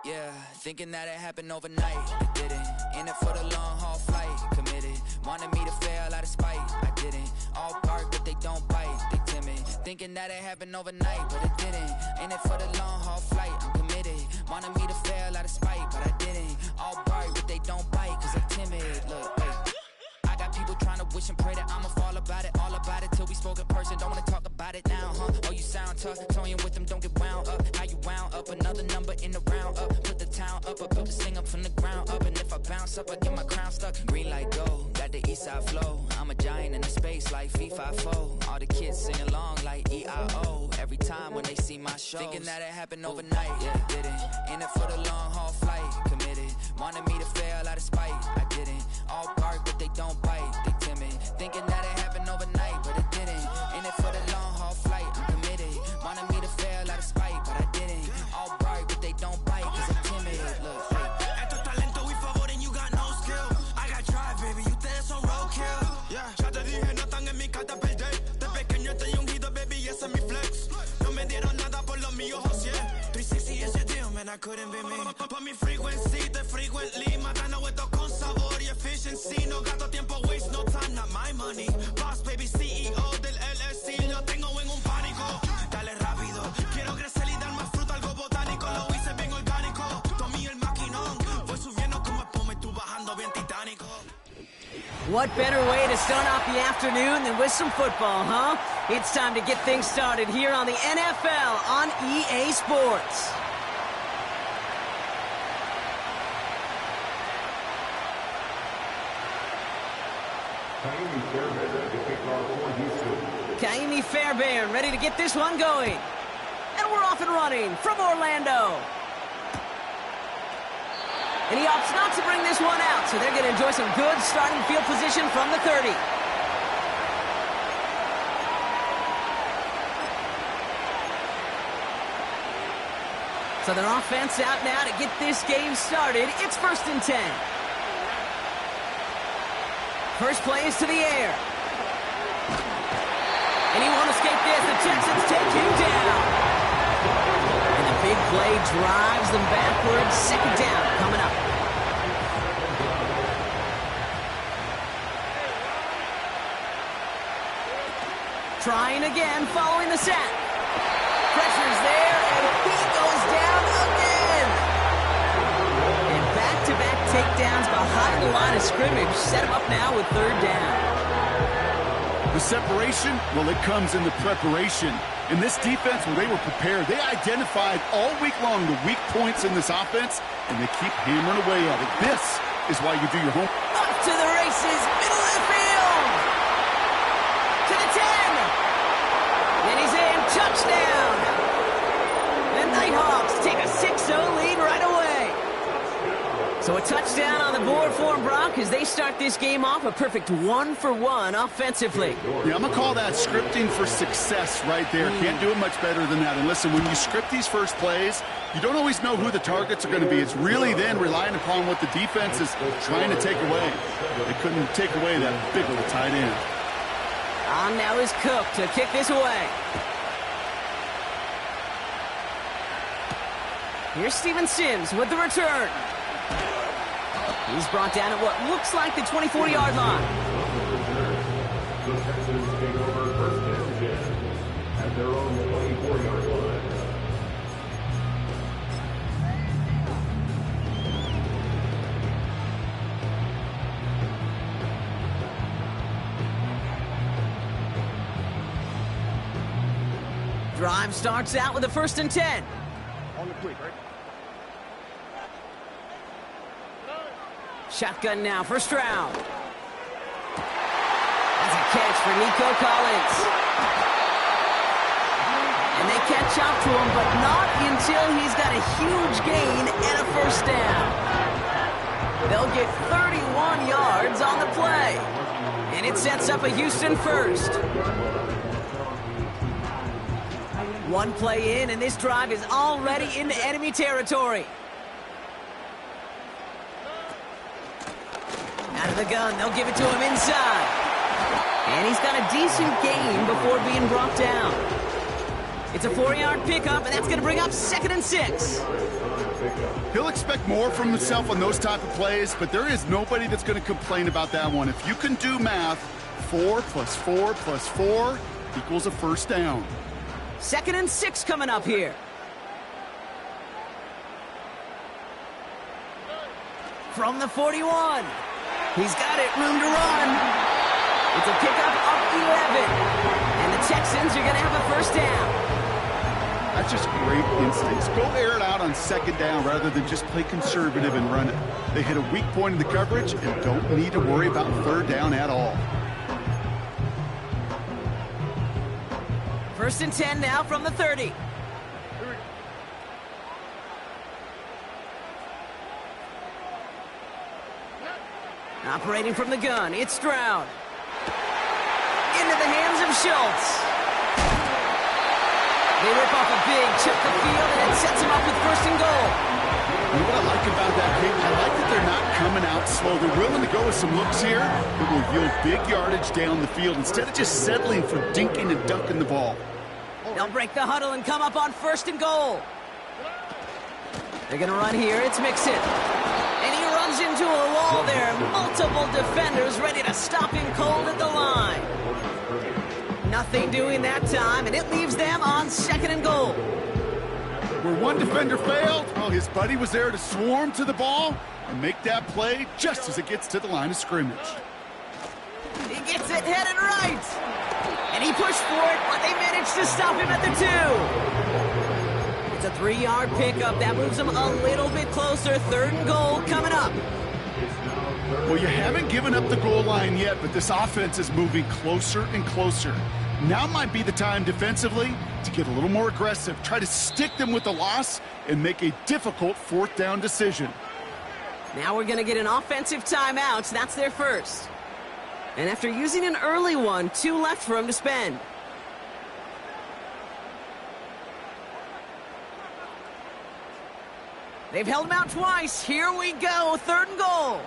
Yeah, thinking that it happened overnight, it didn't. In it for the long haul flight, committed. Wanted me to fail out of spite, I didn't. All bark but they don't bite, they timid. Thinking that it happened overnight, but it didn't. In it for the long haul flight, I'm committed. Wanted me to fail out of spite, but I didn't. All bark but they don't bite, cause I'm timid. Look, wait. I got people trying to wish and pray that I'ma fall about it, all about it till we spoke in person. Don't wanna talk about it now, huh? Oh, you sound tough, toying with them, don't get wound up. How you wound up? Another number in the round up. Put the town up, I built this thing up from the ground up. And if I bounce up, I get my crown stuck. Green light go, got the east side flow. I'm a giant in the space like FIFA4. All the kids sing along like E-I-O. Every time when they see my show, thinking that it happened overnight, yeah, it didn't. In it for the long haul flight, committed. Wanted me to fail out of spite, I didn't. All bark but they don't bite, they timid. Thinking that it happened overnight, but it didn't. In it for the long haul flight, I'm committed. Wanted me to fail out of spite, but I didn't. All bark but they don't bite, cause I'm timid. Look, Esto es talento y favor and you got no skill. I got drive, baby, ustedes son roadkill. Yeah, ya te dije, no están en mi carta perder. De pequeño estoy ungido, baby, ese es mi flex. No me dieron nada por lo mío, José. 360 is your deal, man, I couldn't be me. Pa' mi frequency, te frequently. Matando esto con sabor y efficiency. No gasto tiempo, waste no time, not my money. Boss, baby, CEO del LLC. Lo tengo en un pánico. Dale rápido, quiero crecer y dar más fruto, algo botánico. Lo hice bien orgánico. Tomé el maquinón. Voy subiendo como espuma y tú bajando bien titánico. What better way to start off the afternoon than with some football, huh? It's time to get things started here on the NFL on EA Sports. Kaimi Fairbairn ready to get this one going. And we're off and running from Orlando. And he opts not to bring this one out, so they're going to enjoy some good starting field position from the 30. So their offense out now to get this game started. It's 1st and 10. First play is to the air. And he won't escape this. The Texans take him down. And the big play drives them backwards. 2nd down coming up. Trying again following the sack. Pressure's there, and he goes down again. And back-to-back takedowns behind the line of scrimmage. Set him up now with 3rd down. The separation, well, it comes in the preparation. In this defense, when they were prepared, they identified all week long the weak points in this offense, and they keep hammering away at it. This is why you do your homework. Up to the races, middle of the field. To the 10. And he's in, touchdown. The Nighthawks take a 6-0 lead right away. So a touchdown on the board for them, Brock, as they start this game off a perfect 1-for-1 offensively. Yeah, I'm going to call that scripting for success right there. Can't do it much better than that. And listen, when you script these first plays, you don't always know who the targets are going to be. It's really then relying upon what the defense is trying to take away. They couldn't take away that big of a tight end. On now is Cook to kick this away. Here's Steven Sims with the return. He's brought down at what looks like the 24-yard line. At their own 24-yard line. Drive starts out with a 1st and 10. On the quick, right? Shotgun now, 1st round. That's a catch for Nico Collins. And they catch up to him, but not until he's got a huge gain and a 1st down. They'll get 31 yards on the play. And it sets up a Houston first. One play in, and this drive is already into enemy territory. Out of the gun, they'll give it to him inside. And he's got a decent gain before being brought down. It's a 4-yard pickup, and that's going to bring up 2nd and 6. He'll expect more from himself on those type of plays, but there is nobody that's going to complain about that one. If you can do math, 4 plus 4 plus 4 equals a first down. 2nd and 6 coming up here. From the 41. He's got it, room to run. It's a pickup of 11. And the Texans are going to have a first down. That's just great instincts. Go air it out on 2nd down rather than just play conservative and run it. They hit a weak point in the coverage and don't need to worry about 3rd down at all. 1st and 10 now from the 30. Operating from the gun, it's Stroud. Into the hands of Schultz. They rip off a big chunk of field, and it sets him up with 1st and goal. You know what I like about that, Kate? I like that they're not coming out slow. They're willing to go with some looks here that will yield big yardage down the field instead of just settling for dinking and dunking the ball. They'll break the huddle and come up on 1st and goal. They're going to run here. It's Mixon. And he runs into a wall there. Multiple defenders ready to stop him cold at the line. Nothing doing that time, and it leaves them on 2nd and goal. Where one defender failed, well, his buddy was there to swarm to the ball and make that play just as it gets to the line of scrimmage. He gets it headed right. And he pushed for it, but they managed to stop him at the 2. It's a 3-yard pickup. That moves them a little bit closer. 3rd and goal coming up. Well, you haven't given up the goal line yet, but this offense is moving closer and closer. Now might be the time defensively to get a little more aggressive, try to stick them with the loss, and make a difficult 4th down decision. Now we're going to get an offensive timeout. That's their first. And after using an early one, 2 left for him to spend. They've held him out twice. Here we go, 3rd and goal.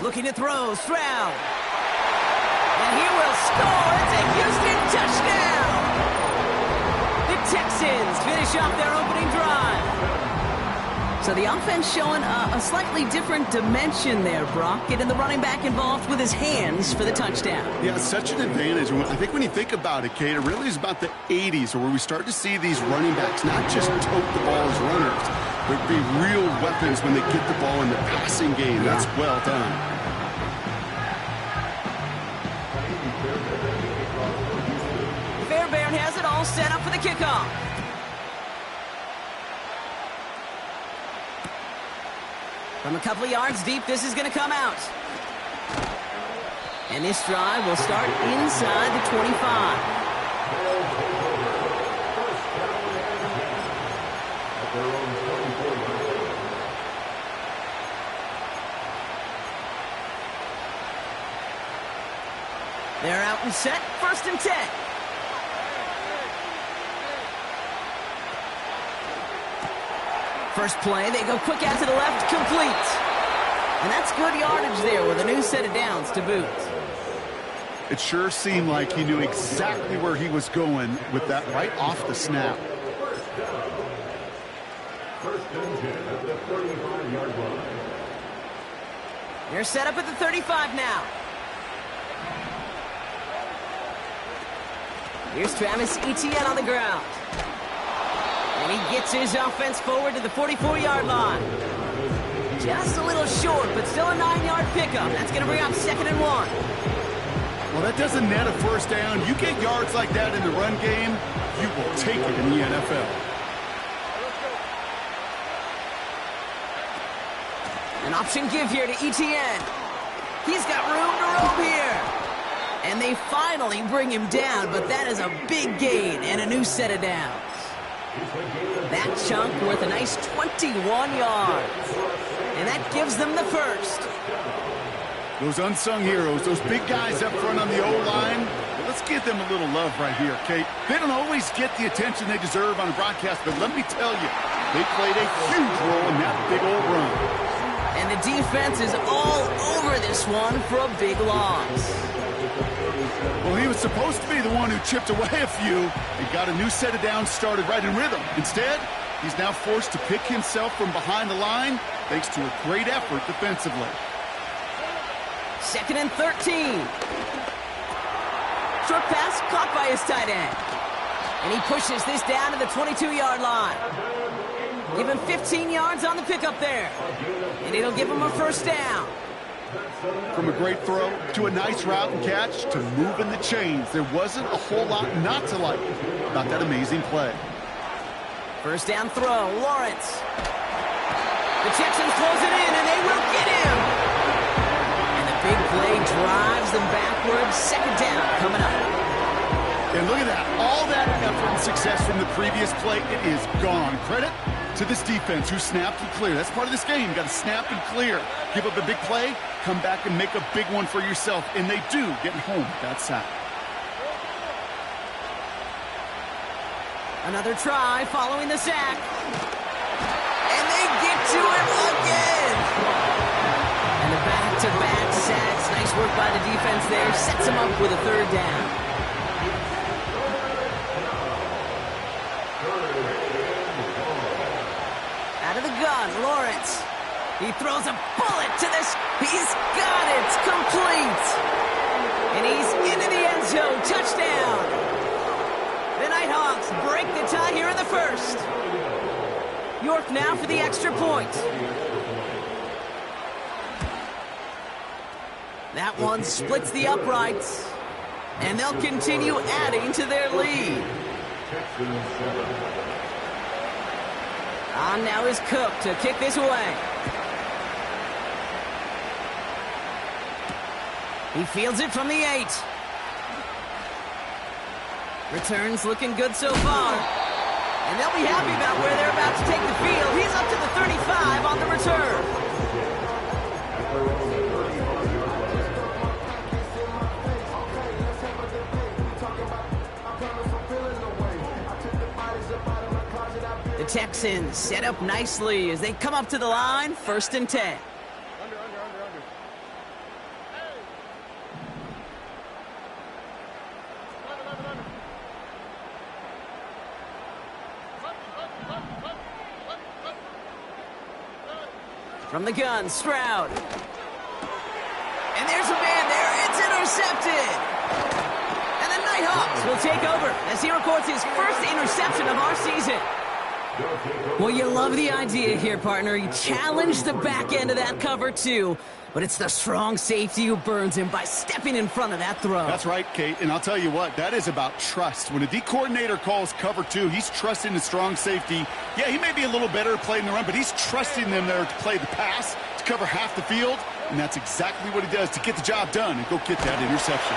Looking to throw, Stroud. And he will score. It's a Houston touchdown. The Texans finish off their opening drive. So the offense showing a slightly different dimension there, Brock. Getting the running back involved with his hands for the touchdout. Yeah, it's such an advantage. I think when you think about it, Kate, it really is about the 80s where we start to see these running backs not just tote the ball as runners, but be real weapons when they get the ball in the passing game. That's well done. Fairbairn has it all set up for the kickoff. From a couple of yards deep, this is going to come out. And this drive will start inside the 25. They're out and set, 1st and 10. First play, they go quick out to the left, complete. And that's good yardage there with a new set of downs to boot. It sure seemed like he knew exactly where he was going with that right off the snap. They're set up at the 35 now. Here's Travis Etienne on the ground. And he gets his offense forward to the 44-yard line. Just a little short, but still a 9-yard pickup. That's going to bring up 2nd and 1. Well, that doesn't net a first down. You get yards like that in the run game, you will take it in the NFL. An option give here to Etienne. He's got room to roam here. And they finally bring him down, but that is a big gain and a new set of downs. That chunk worth a nice 21 yards. And that gives them the first. Those unsung heroes, those big guys up front on the O-line, let's give them a little love right here, Kate. They don't always get the attention they deserve on a broadcast, but let me tell you, they played a huge role in that big old run. And the defense is all over this one for a big loss. Well, he was supposed to be the one who chipped away a few and got a new set of downs started right in rhythm. Instead, he's now forced to pick himself from behind the line thanks to a great effort defensively. 2nd and 13. Short pass caught by his tight end. And he pushes this down to the 22-yard line. Give him 15 yards on the pickup there. And it'll give him a first down. From a great throw to a nice route and catch to moving the chains, there wasn't a whole lot not to like about that amazing play. First down throw, Lawrence. The Texans close it in, and they will get him. And the big play drives them backwards. 2nd down coming up. And look at that. All that effort and success from the previous play, it is gone. Credit to this defense who snapped and cleared. That's part of this game. You got to snap and clear. Give up a big play, come back and make a big one for yourself. And they do, getting home with that sack. Another try following the sack. And they get to him again. And the back-to-back sacks. Nice work by the defense there. Sets him up with a 3rd down. Out of the gun, Lawrence. He throws a bullet to this. He's got it. It's complete. And he's into the end zone. Touchdown. The Nighthawks break the tie here in the first. York now for the extra point. That one splits the uprights. And they'll continue adding to their lead. On now is Cook to kick this away. He fields it from the 8. Returns looking good so far. And they'll be happy about where they're about to take the field. He's up to the 35 on the return. The Texans set up nicely as they come up to the line, 1st and 10. From the gun, Stroud. And there's a man there. It's intercepted. And the Nighthawks will take over as he records his first interception of our season. Well, you love the idea here, partner. You challenge the back end of that cover, too. But it's the strong safety who burns him by stepping in front of that throw. That's right, Kate. And I'll tell you what, that is about trust. When a D coordinator calls cover 2, he's trusting the strong safety. Yeah, he may be a little better at playing the run, but he's trusting them there to play the pass, to cover half the field. And that's exactly what he does to get the job done and go get that interception.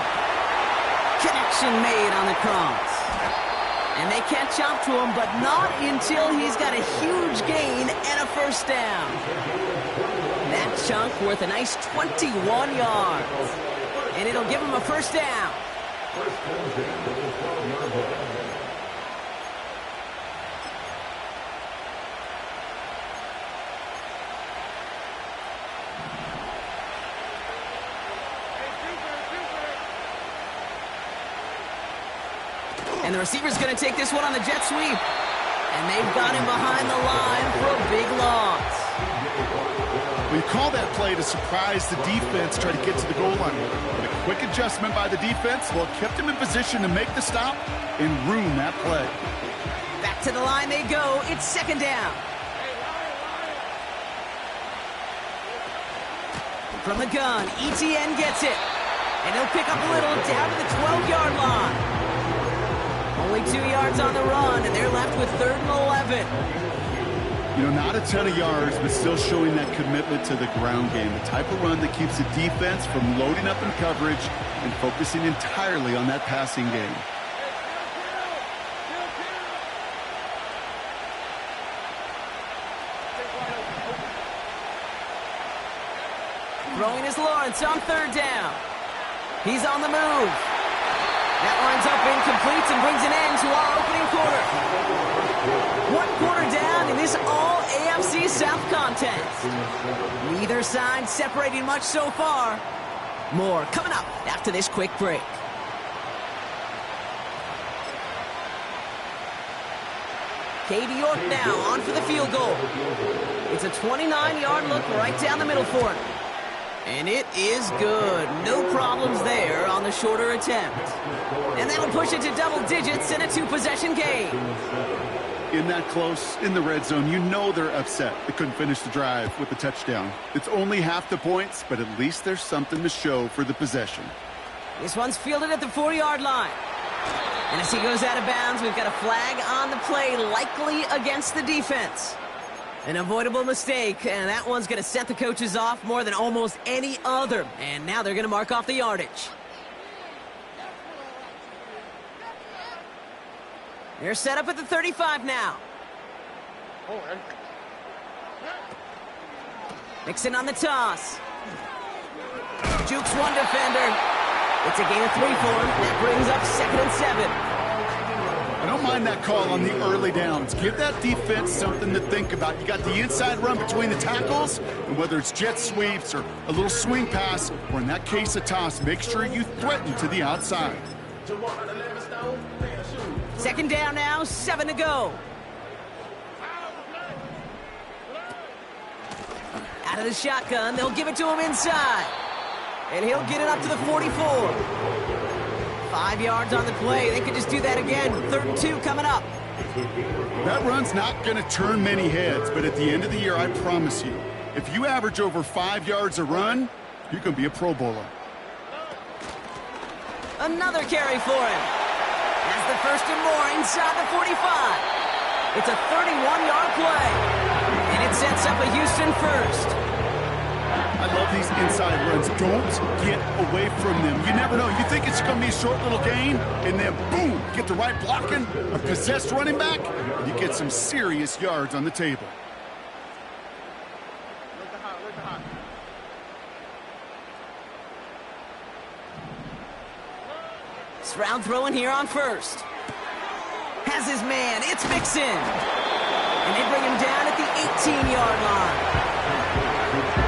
Connection made on the cross. And they catch up to him, but not until he's got a huge gain and a first down. That chunk worth a nice 21 yards. And it'll give him a first down. And the receiver's going to take this one on the jet sweep. And they've got him behind the line for a big loss. We call that play to surprise the defense, try to get to the goal line. But a quick adjustment by the defense, well, it kept him in position to make the stop and ruin that play. Back to the line they go. It's 2nd down. From the gun, ETN gets it. And he'll pick up a little down to the 12-yard line. Only 2 yards on the run, and they're left with 3rd and 11. You know, not a ton of yards, but still showing that commitment to the ground game. The type of run that keeps the defense from loading up in coverage and focusing entirely on that passing game. Throwing is Lawrence on third down. He's on the move. That lines up incomplete and brings an end to our opening quarter. 1 quarter down in this all-AFC South contest. Neither side separating much so far. More coming up after this quick break. Katie York now on for the field goal. It's a 29-yard look right down the middle for him. And it is good. No problems there on the shorter attempt. And that'll push it to double digits in a 2-possession game. In that close, in the red zone, you know they're upset. They couldn't finish the drive with the touchdown. It's only half the points, but at least there's something to show for the possession. This one's fielded at the 40-yard line. And as he goes out of bounds, we've got a flag on the play, likely against the defense. An avoidable mistake, and that one's going to set the coaches off more than almost any other. And now they're going to mark off the yardage. They're set up at the 35 now. Mixon on the toss. Jukes one defender. It's a gain of 3 for him. That brings up 2nd and 7. I don't mind that call on the early downs. Give that defense something to think about. You got the inside run between the tackles, and whether it's jet sweeps or a little swing pass, or in that case a toss, make sure you threaten to the outside. 2nd down now, 7 to go. Out of the shotgun, they'll give it to him inside. And he'll get it up to the 44. 5 yards on the play. They could just do that again. 3rd and 2 coming up. That run's not going to turn many heads, but at the end of the year, I promise you, if you average over 5 yards a run, you're going to be a Pro Bowler. Another carry for him. That's the 1st and more inside the 45. It's a 31-yard play. And it sets up a Houston first. I love these inside runs. Don't get away from them. You never know. You think it's going to be a short little gain, and then boom, get the right blocking, a possessed running back, and you get some serious yards on the table. Stroud throwing here on first. Has his man. It's Mixon. And they bring him down at the 18-yard line.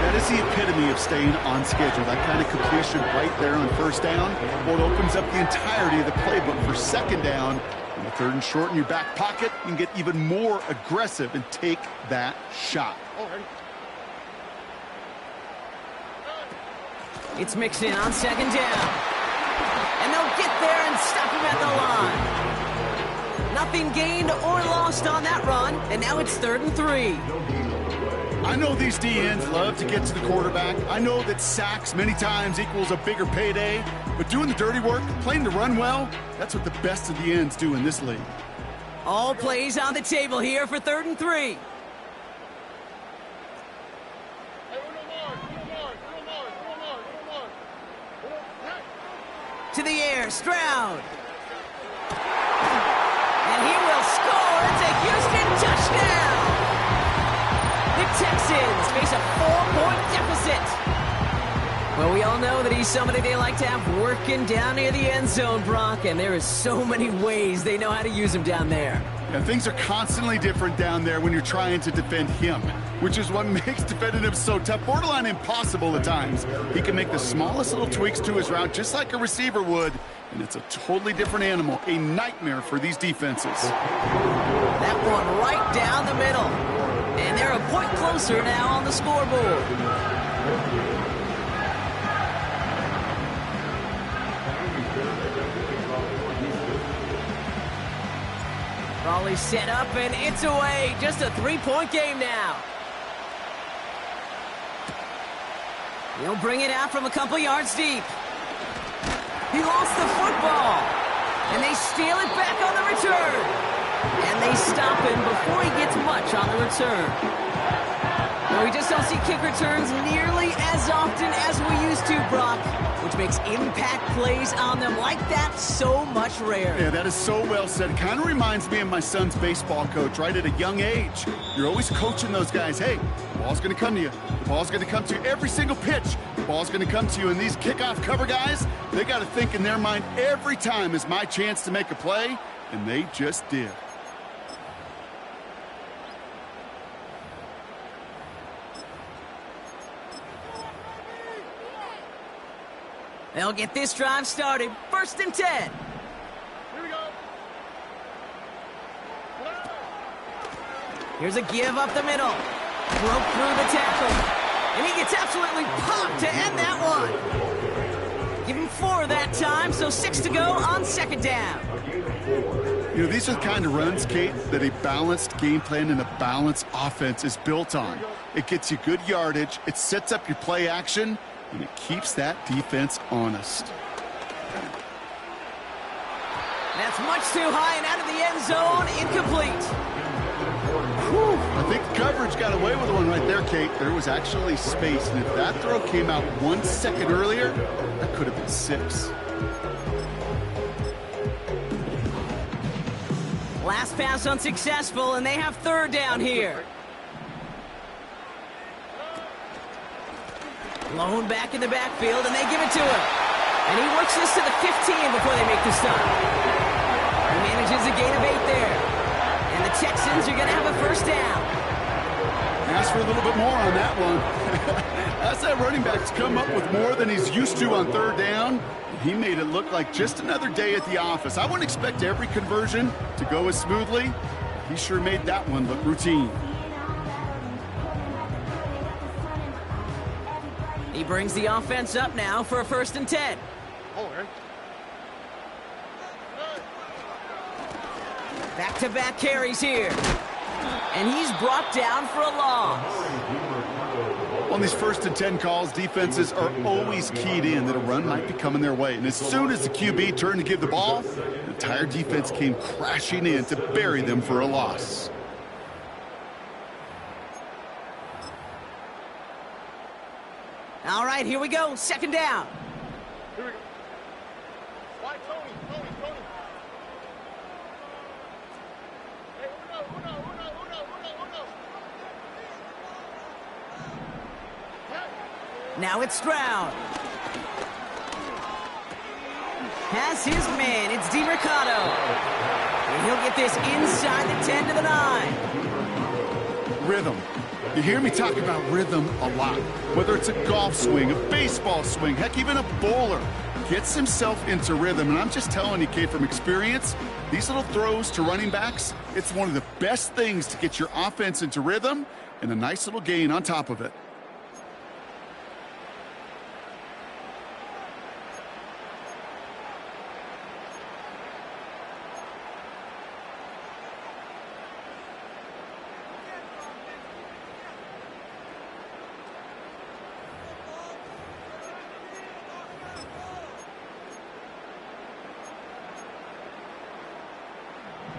That is the epitome of staying on schedule. That kind of completion right there on 1st down. Well, it opens up the entirety of the playbook for 2nd down. On the 3rd and short in your back pocket, you can get even more aggressive and take that shot. It's Mixon on 2nd down. And they'll get there and stop him at the line. Nothing gained or lost on that run. And now it's 3rd and 3. I know these DNs love to get to the quarterback. I know that sacks many times equals a bigger payday, but doing the dirty work, playing to run well, that's what the best of the ends do in this league. All plays on the table here for 3rd and 3. To the air, Stroud. And he will score. It's a Houston touchdown. The Texans face a 4-point deficit. Well, we all know that he's somebody they like to have working down near the end zone, Brock, and there is so many ways they know how to use him down there. Yeah, things are constantly different down there when you're trying to defend him, which is what makes defending him so tough, borderline impossible at times. He can make the smallest little tweaks to his route just like a receiver would, and it's a totally different animal, a nightmare for these defenses. That one right down the middle. And they're a point closer now on the scoreboard. Raleigh set up, and it's away. Just a 3-point game now. He'll bring it out from a couple yards deep. He lost the football. And they steal it back on the return. And they stop him before he gets much on the return. Well, we just don't see kick returns nearly as often as we used to, Brock, which makes impact plays on them like that so much rarer. Yeah, that is so well said. It kind of reminds me of my son's baseball coach, right, at a young age. You're always coaching those guys. Hey, the ball's going to come to you. The ball's going to come to you every single pitch. ball's going to come to you. And these kickoff cover guys, they got to think in their mind every time is my chance to make a play, and they just did. They'll get this drive started. 1st and 10. Here we go. Here's a give up the middle. Broke through the tackle. And he gets absolutely popped to end that one. Give him 4 that time, so 6 to go on 2nd down. You know, these are the kind of runs, Kate, that a balanced game plan and a balanced offense is built on. It gets you good yardage, it sets up your play action, and it keeps that defense honest. That's much too high and out of the end zone. Incomplete. Whew. I think the coverage got away with one right there, Kate. There was actually space, and if that throw came out 1 second earlier, that could have been 6. Last pass unsuccessful, and they have 3rd down here. Lone back in the backfield, and they give it to him. And he works this to the 15 before they make the stop. He manages a gain of 8 there. And the Texans are going to have a 1st down. Ask for a little bit more on that one. As that running back's come up with more than he's used to on 3rd down, he made it look like just another day at the office. I wouldn't expect every conversion to go as smoothly. He sure made that one look routine. He brings the offense up now for a 1st and 10. Back-to-back carries here. And he's brought down for a loss. On these 1st and 10 calls, defenses are always keyed in that a run might be coming their way. And as soon as the QB turned to give the ball, the entire defense came crashing in to bury them for a loss. All right, here we go. 2nd down. Here we go. Why Tony? Hey, uno. Now it's Stroud. Has his man. It's DiMercato. And he'll get this inside the 10 to the 9. Rhythm. You hear me talk about rhythm a lot. Whether it's a golf swing, a baseball swing, heck, even a bowler gets himself into rhythm. And I'm just telling you, Kate, from experience, these little throws to running backs, it's one of the best things to get your offense into rhythm and a nice little gain on top of it.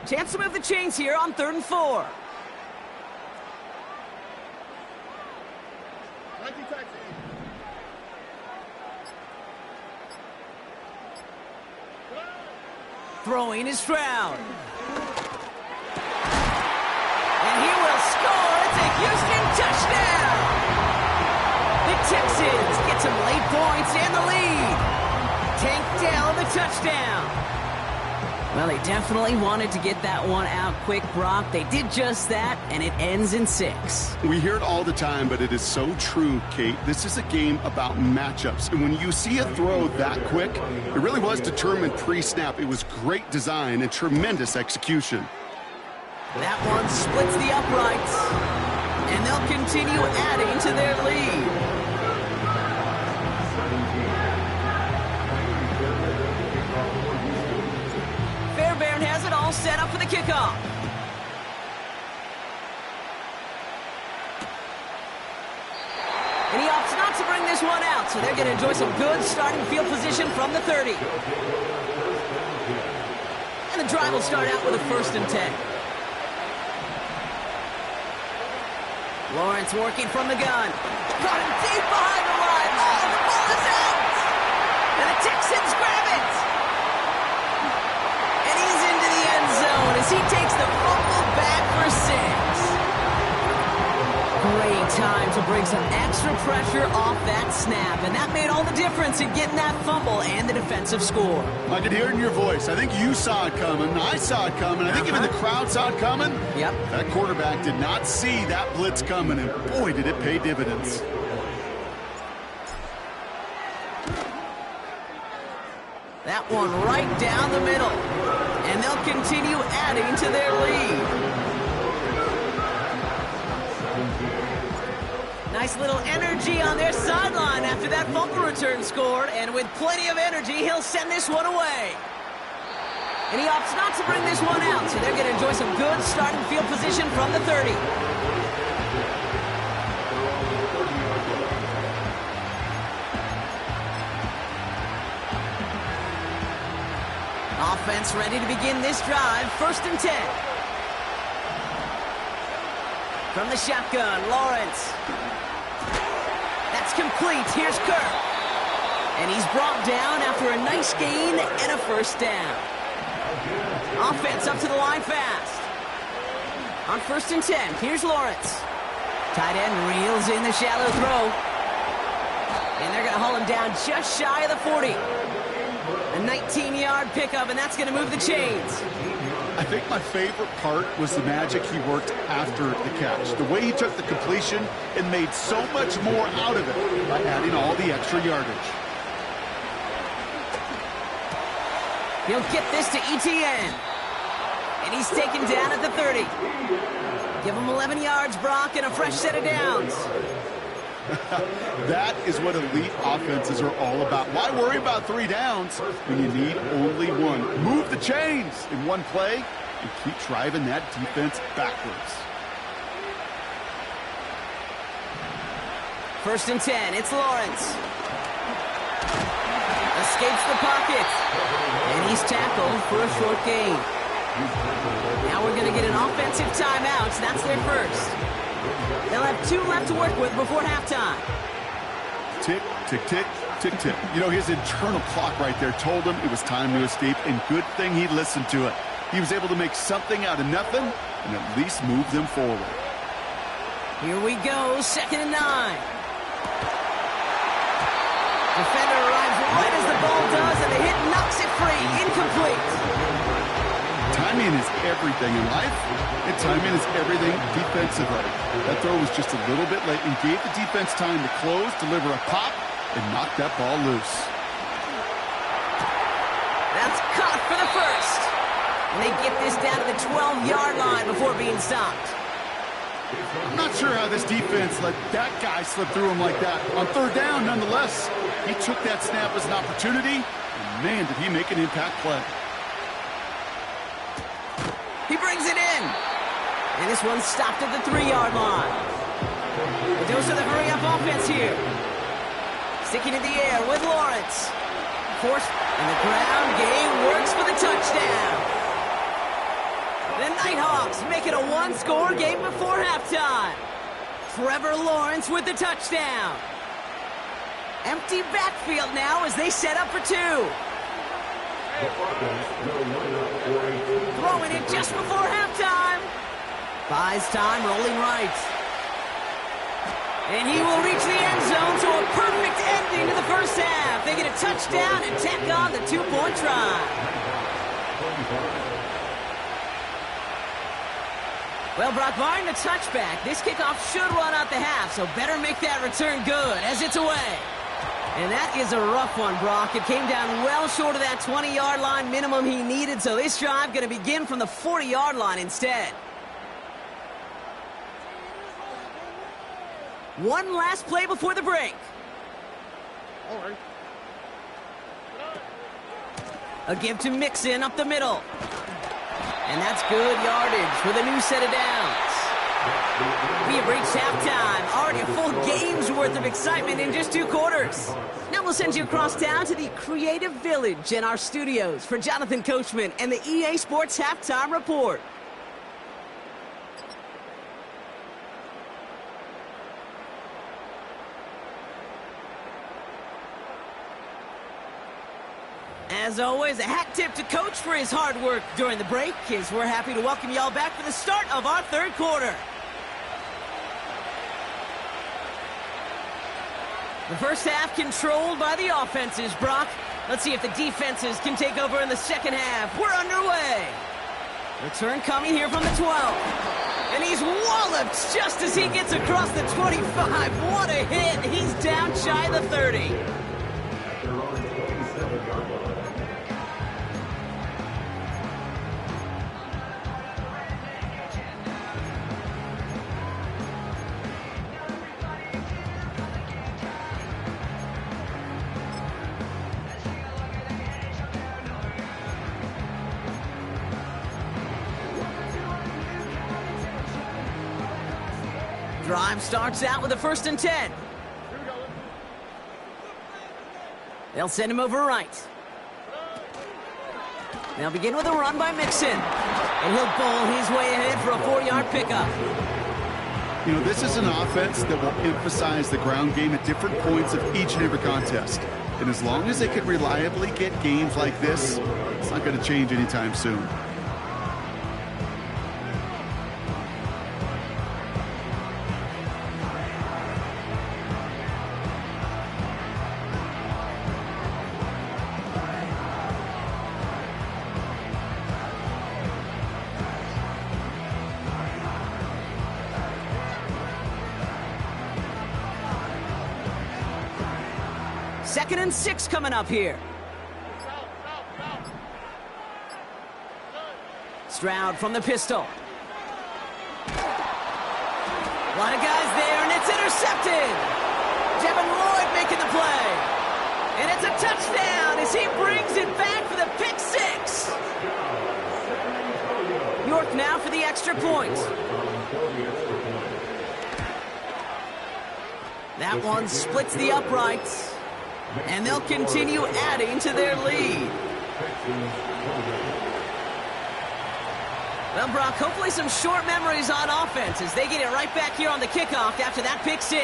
Chance to move the chains here on 3rd and 4. Throwing is Stroud. And he will score. It's a Houston touchdown. The Texans get some late points and the lead. Tank Dell the touchdown. Well, they definitely wanted to get that one out quick, Brock. They did just that, and it ends in 6. We hear it all the time, but it is so true, Kate. This is a game about matchups. And when you see a throw that quick, it really was determined pre-snap. It was great design and tremendous execution. That one splits the uprights, and they'll continue adding to their lead. Fairbairn has it all set up for the kickoff. And he opts not to bring this one out, so they're going to enjoy some good starting field position from the 30. And the drive will start out with a 1st and 10. Lawrence working from the gun. Caught him deep behind the line. Oh, the ball is out! And the Texans grab it! And he's into the end zone as he takes the fumble back for 6. Great time to bring some extra pressure off that snap, and that made all the difference in getting that fumble and the defensive score. I could hear it in your voice. I think you saw it coming. I saw it coming. I think even the crowd saw it coming. Yep. That quarterback did not see that blitz coming, and boy, did it pay dividends. That one right down the middle. And they'll continue adding to their lead. Nice little energy on their sideline after that fumble return scored. And with plenty of energy, he'll send this one away. And he opts not to bring this one out, so they're going to enjoy some good starting field position from the 30. Offense ready to begin this drive. 1st and 10. From the shotgun, Lawrence. That's complete. Here's Kirk. And he's brought down after a nice gain and a 1st down. Offense up to the line fast. On 1st and 10, here's Lawrence. Tight end reels in the shallow throw. And they're going to haul him down just shy of the 40. A 19-yard pickup, and that's going to move the chains. I think my favorite part was the magic he worked after the catch. The way he took the completion and made so much more out of it by adding all the extra yardage. He'll get this to ETN. And he's taken down at the 30. Give him 11 yards, Brock, and a fresh set of downs. That is what elite offenses are all about. Why worry about 3 downs when you need only 1? Move the chains in one play and keep driving that defense backwards. 1st and 10, it's Lawrence. Escapes the pocket. And he's tackled for a short gain. Now we're going to get an offensive timeout. That's their first. They'll have 2 left to work with before halftime. Tick, tick, tick, tick, tick. You know, his internal clock right there told him it was time to escape, and good thing he listened to it. He was able to make something out of nothing and at least move them forward. Here we go, 2nd and 9. Defender arrives right as the ball does, and the hit knocks it free. Incomplete. Timing is everything in life, and timing is everything defensively. That throw was just a little bit late and gave the defense time to close, deliver a pop, and knock that ball loose. That's caught for the first. And they get this down to the 12-yard line before being stopped. I'm not sure how this defense let that guy slip through him like that. On 3rd down, nonetheless, he took that snap as an opportunity, and man, did he make an impact play. He brings it in. And this one's stopped at the 3-yard line. But those are the hurry-up offense here. Sticking in the air with Lawrence. Forced, and the ground game works for the touchdown. The Nighthawks make it a 1-score game before halftime. Trevor Lawrence with the touchdown. Empty backfield now as they set up for 2. Throwing it just before halftime. Buys time, rolling right. And he will reach the end zone to a perfect ending to the first half. They get a touchdown and tack on the 2-point try. Well, Brock, barring the touchback, this kickoff should run out the half, so better make that return good as it's away. And that is a rough one, Brock. It came down well short of that 20-yard line minimum he needed, so this drive going to begin from the 40-yard line instead. One last play before the break. All right. A give to Mixon up the middle. And that's good yardage with a new set of downs. We have reached halftime. Already a full game's worth of excitement in just 2 quarters. Now we'll send you across town to the Creative Village in our studios for Jonathan Coachman and the EA Sports Halftime Report. As always, a hat tip to Coach for his hard work during the break, as we're happy to welcome y'all back for the start of our 3rd quarter. The first half controlled by the offenses, Brock. Let's see if the defenses can take over in the second half. We're underway. Return coming here from the 12. And he's walloped just as he gets across the 25. What a hit. He's down shy of the 30. Drive starts out with a 1st and 10. They'll send him over right. They'll begin with a run by Mixon. And he'll bowl his way ahead for a 4-yard pickup. You know, this is an offense that will emphasize the ground game at different points of each and every contest. And as long as they can reliably get games like this, it's not going to change anytime soon. Second and 6 coming up here. Stroud from the pistol. A lot of guys there, and it's intercepted. Devin Lloyd making the play. And it's a touchdown as he brings it back for the pick 6. York now for the extra point. That one splits the uprights. And they'll continue adding to their lead. Well, Brock, hopefully some short memories on offense as they get it right back here on the kickoff after that pick 6.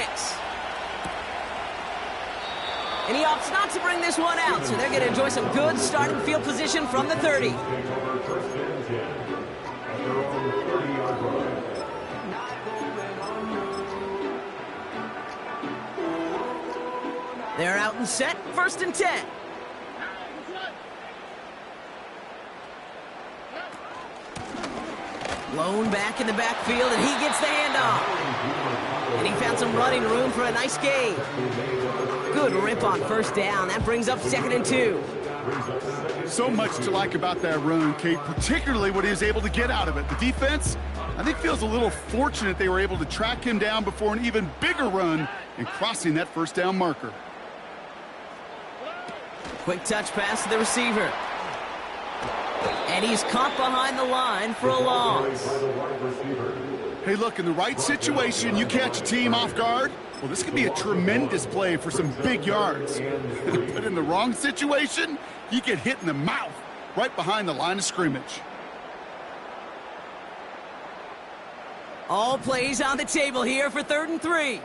And he opts not to bring this one out, so they're going to enjoy some good starting field position from the 30. They're out and set, 1st and 10. Lone back in the backfield, and he gets the handoff. And he found some running room for a nice gain. Good rip on 1st down. That brings up 2nd and 2. So much to like about that run, Kate, particularly what he was able to get out of it. The defense, I think, feels a little fortunate they were able to track him down before an even bigger run and crossing that 1st down marker. Quick touch pass to the receiver. And he's caught behind the line for a loss. Hey, look, in the right situation, you catch a team off guard. Well, this could be a tremendous play for some big yards. But in the wrong situation, you get hit in the mouth right behind the line of scrimmage. All plays on the table here for 3rd and 3.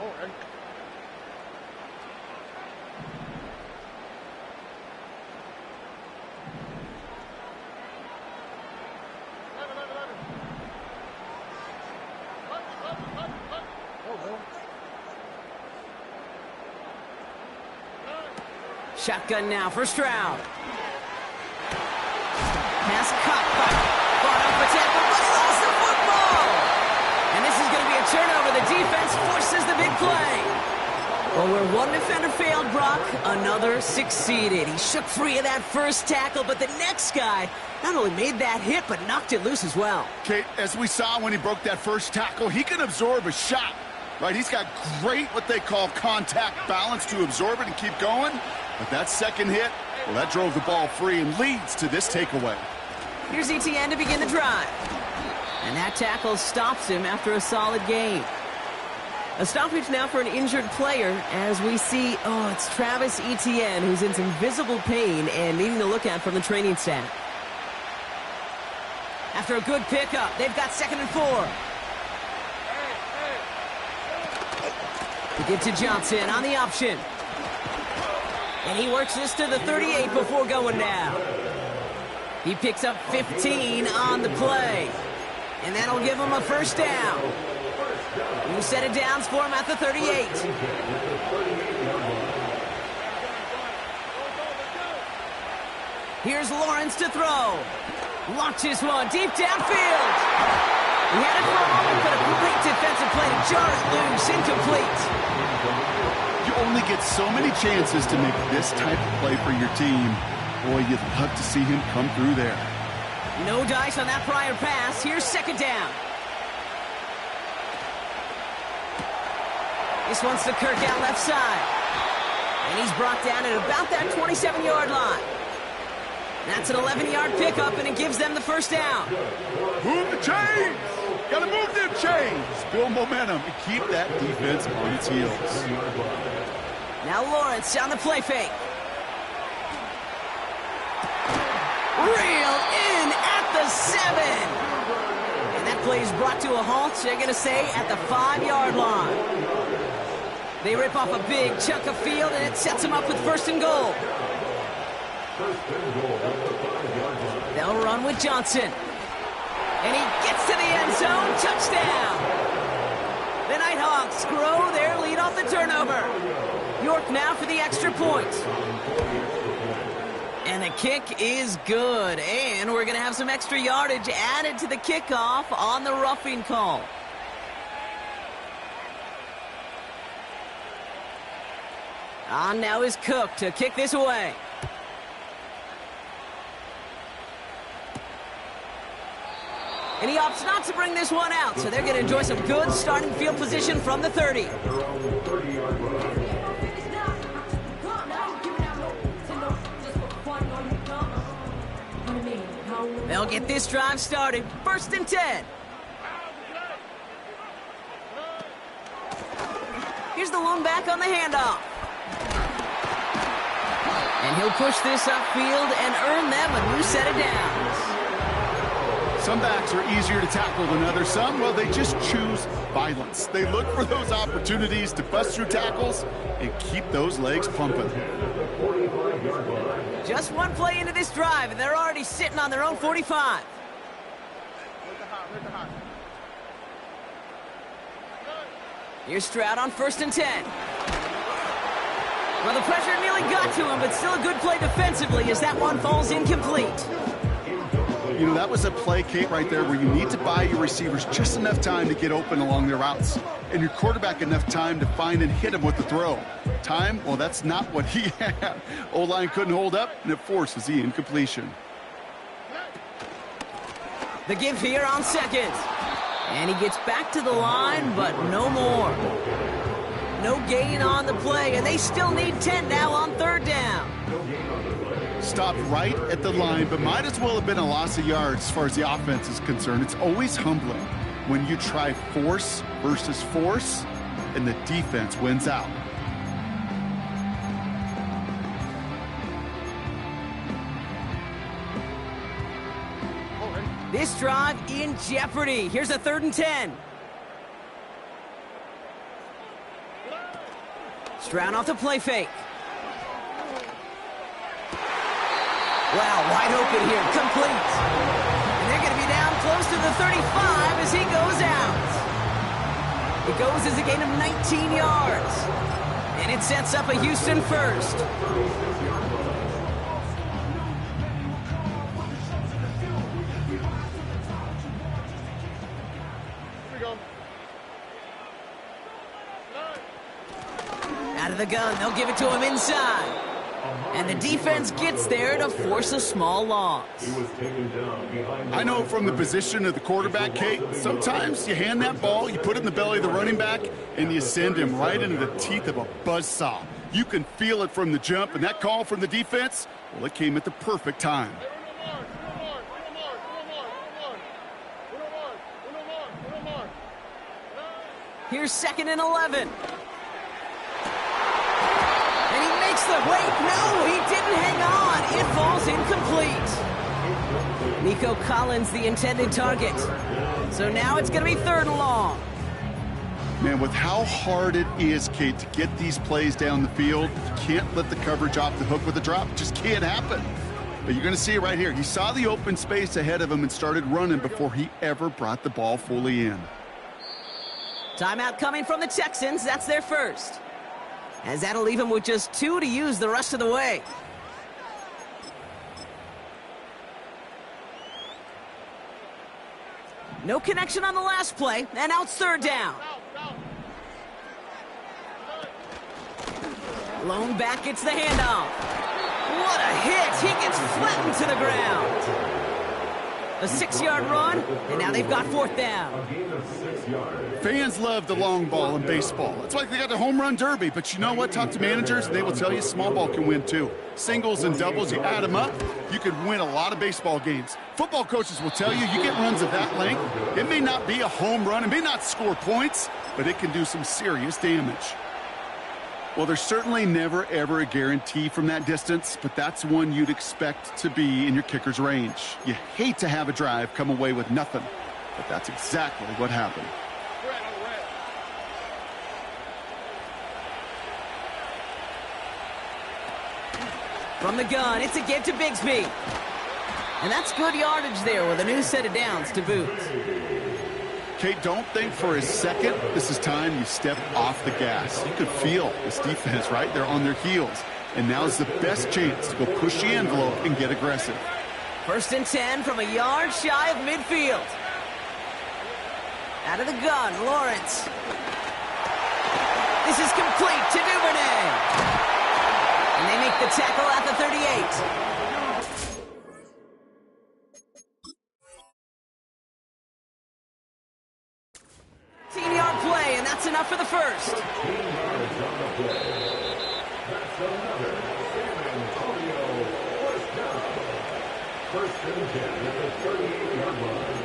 Shotgun now for Stroud. Pass caught up for tackle, but he lost the football. And this is going to be a turnover. The defense forces the big play. Well, where one defender failed, Brock, another succeeded. He shook free of that first tackle, but the next guy not only made that hit, but knocked it loose as well. Kate, as we saw when he broke that first tackle, he can absorb a shot. Right, he's got great what they call contact balance to absorb it and keep going. But that second hit, well, that drove the ball free and leads to this takeaway. Here's Etienne to begin the drive. And that tackle stops him after a solid gain. A stoppage now for an injured player as we see, it's Travis Etienne who's in some visible pain and needing to look at from the training staff. After a good pickup, they've got 2nd and 4. We get to Johnson on the option. And he works this to the 38 before going down. He picks up 15 on the play. And that'll give him a 1st down. New set of downs for him at the 38. Here's Lawrence to throw. Launches one deep downfield. He had it for a moment, but a great defensive play to jar it loose. Incomplete. You only get so many chances to make this type of play for your team. Boy, you'd love to see him come through there. No dice on that prior pass. Here's second down. This one's to Kirk out left side. And he's brought down at about that 27-yard line. That's an 11-yard pickup, and it gives them the first down. Move the chains! Gotta move them chains! Build momentum and keep that defense on its heels. Now Lawrence on the play fake. Reel in at the 7. And that play is brought to a halt, they're going to say, at the 5-yard line. They rip off a big chunk of field, and it sets them up with first and goal. They'll run with Johnson. And he gets to the end zone. Touchdown! The Nighthawks grow their lead off the turnover. York now for the extra point. And the kick is good. And we're going to have some extra yardage added to the kickoff on the roughing call. On now is Cook to kick this away. And he opts not to bring this one out, so they're going to enjoy some good starting field position from the 30. They'll get this drive started. First and 10. Here's the lone back on the handoff. And he'll push this upfield and earn them a new set of downs. Some backs are easier to tackle than others. Some, well, they just choose violence. They look for those opportunities to bust through tackles and keep those legs pumping. Just one play into this drive, and they're already sitting on their own 45. Here's Stroud on first and 10. Well, the pressure nearly got to him, but still a good play defensively as that one falls incomplete. You know, that was a play, Kate, right there where you need to buy your receivers just enough time to get open along their routes. And your quarterback enough time to find and hit him with the throw. Time, well, that's not what he had. O-line couldn't hold up, and it forces the incompletion. The give here on second. And he gets back to the line, but no more. No gain on the play, and they still need 10 now on third down. Stopped right at the line, but might as well have been a loss of yards as far as the offense is concerned. It's always humbling when you try force versus force, and the defense wins out. This drive in jeopardy. Here's a 3rd and 10. Stroud off the play fake. Wow, wide open here, complete. And they're going to be down close to the 35 as he goes out. It goes as a gain of 19 yards. And it sets up a Houston first. Out of the gun, they'll give it to him inside. And the defense gets there to force a small loss. I know from the position of the quarterback, Kate, sometimes you hand that ball, you put it in the belly of the running back, and you send him right into the teeth of a buzzsaw. You can feel it from the jump, and that call from the defense, well, it came at the perfect time. Here's 2nd and 11. Wait, no, he didn't hang on. It falls incomplete. Nico Collins, the intended target. So now it's going to be 3rd and long. Man, with how hard it is, Kate, to get these plays down the field, you can't let the coverage off the hook with a drop. It just can't happen. But you're going to see it right here. He saw the open space ahead of him and started running before he ever brought the ball fully in. Timeout coming from the Texans. That's their first. As that'll leave him with just 2 to use the rest of the way. No connection on the last play, and now it's third down. Lone back gets the handoff. What a hit! He gets flattened to the ground. A 6-yard run, and now they've got fourth down. A gain of 6 yards. Fans love the long ball in baseball. It's like they got the home run derby, but you know what? Talk to managers, and they will tell you small ball can win too. Singles and doubles, you add them up, you could win a lot of baseball games. Football coaches will tell you, you get runs of that length, it may not be a home run, it may not score points, but it can do some serious damage. Well, there's certainly never, ever a guarantee from that distance, but that's one you'd expect to be in your kicker's range. You hate to have a drive come away with nothing, but that's exactly what happened. From the gun, it's a give to Bigsby. And that's good yardage there with a new set of downs to boot. Kate, don't think for a second this is time you step off the gas. You could feel this defense right there on their heels. And now's the best chance to go push the envelope and get aggressive. 1st and 10 from a yard shy of midfield. Out of the gun, Lawrence. This is complete to Duvernay. And they make the tackle at the 38. 15-yard play, and that's enough for the first. 15 yards on the play. That's another San Antonio first down. 1st and 10 at the 38-yard line.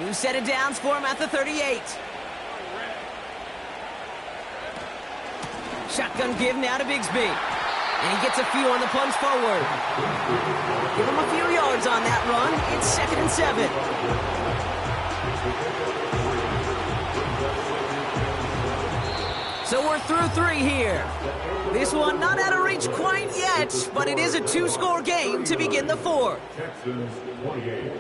New set of downs for him at the 38. Shotgun give now to Bigsby. And he gets a few on the plunge forward. Give him a few yards on that run. It's 2nd and 7. So we're through 3 here. This one not out of reach quite yet, but it is a 2-score game to begin the 4th. Texans 28.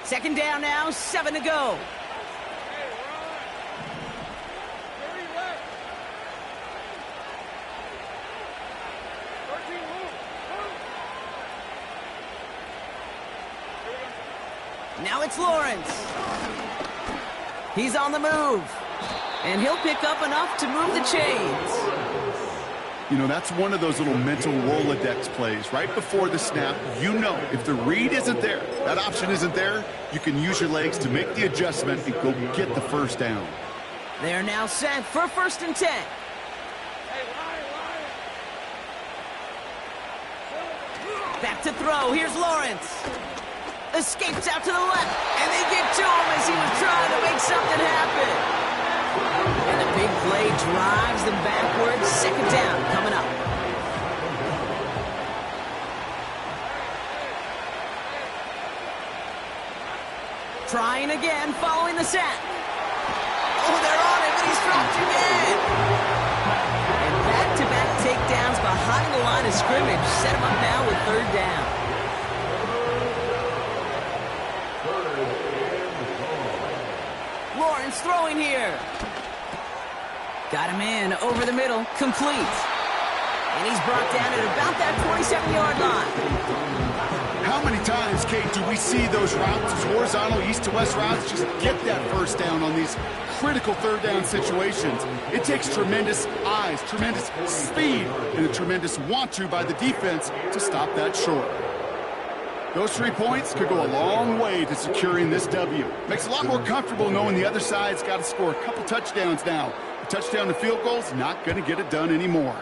Second down now, 7 to go. Now it's Lawrence. He's on the move. And he'll pick up enough to move the chains. You know, that's one of those little mental Rolodex plays. Right before the snap, you know if the read isn't there, that option isn't there, you can use your legs to make the adjustment and go get the first down. They're now set for 1st and 10. Back to throw. Here's Lawrence. Escapes out to the left, and they get to him as he was trying to make something happen. And the big play drives them backwards. 2nd down coming up. Trying again, following the sack. Oh, they're on him, and he's dropped again. And back-to-back takedowns behind the line of scrimmage set him up now with 3rd down. Lawrence throwing here. Got him in over the middle, complete. And he's brought down at about that 27-yard line. How many times, Kate, do we see those routes, those horizontal east-to-west routes, just get that first down on these critical 3rd down situations? It takes tremendous eyes, tremendous speed, and a tremendous want-to by the defense to stop that short. Those 3 points could go a long way to securing this W. Makes it a lot more comfortable knowing the other side's got to score a couple touchdowns now. A touchdown to field goal's not going to get it done anymore.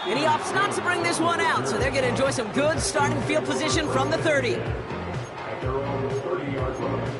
And he opts not to bring this one out, so they're going to enjoy some good starting field position from the 30. At their own 30-yard line.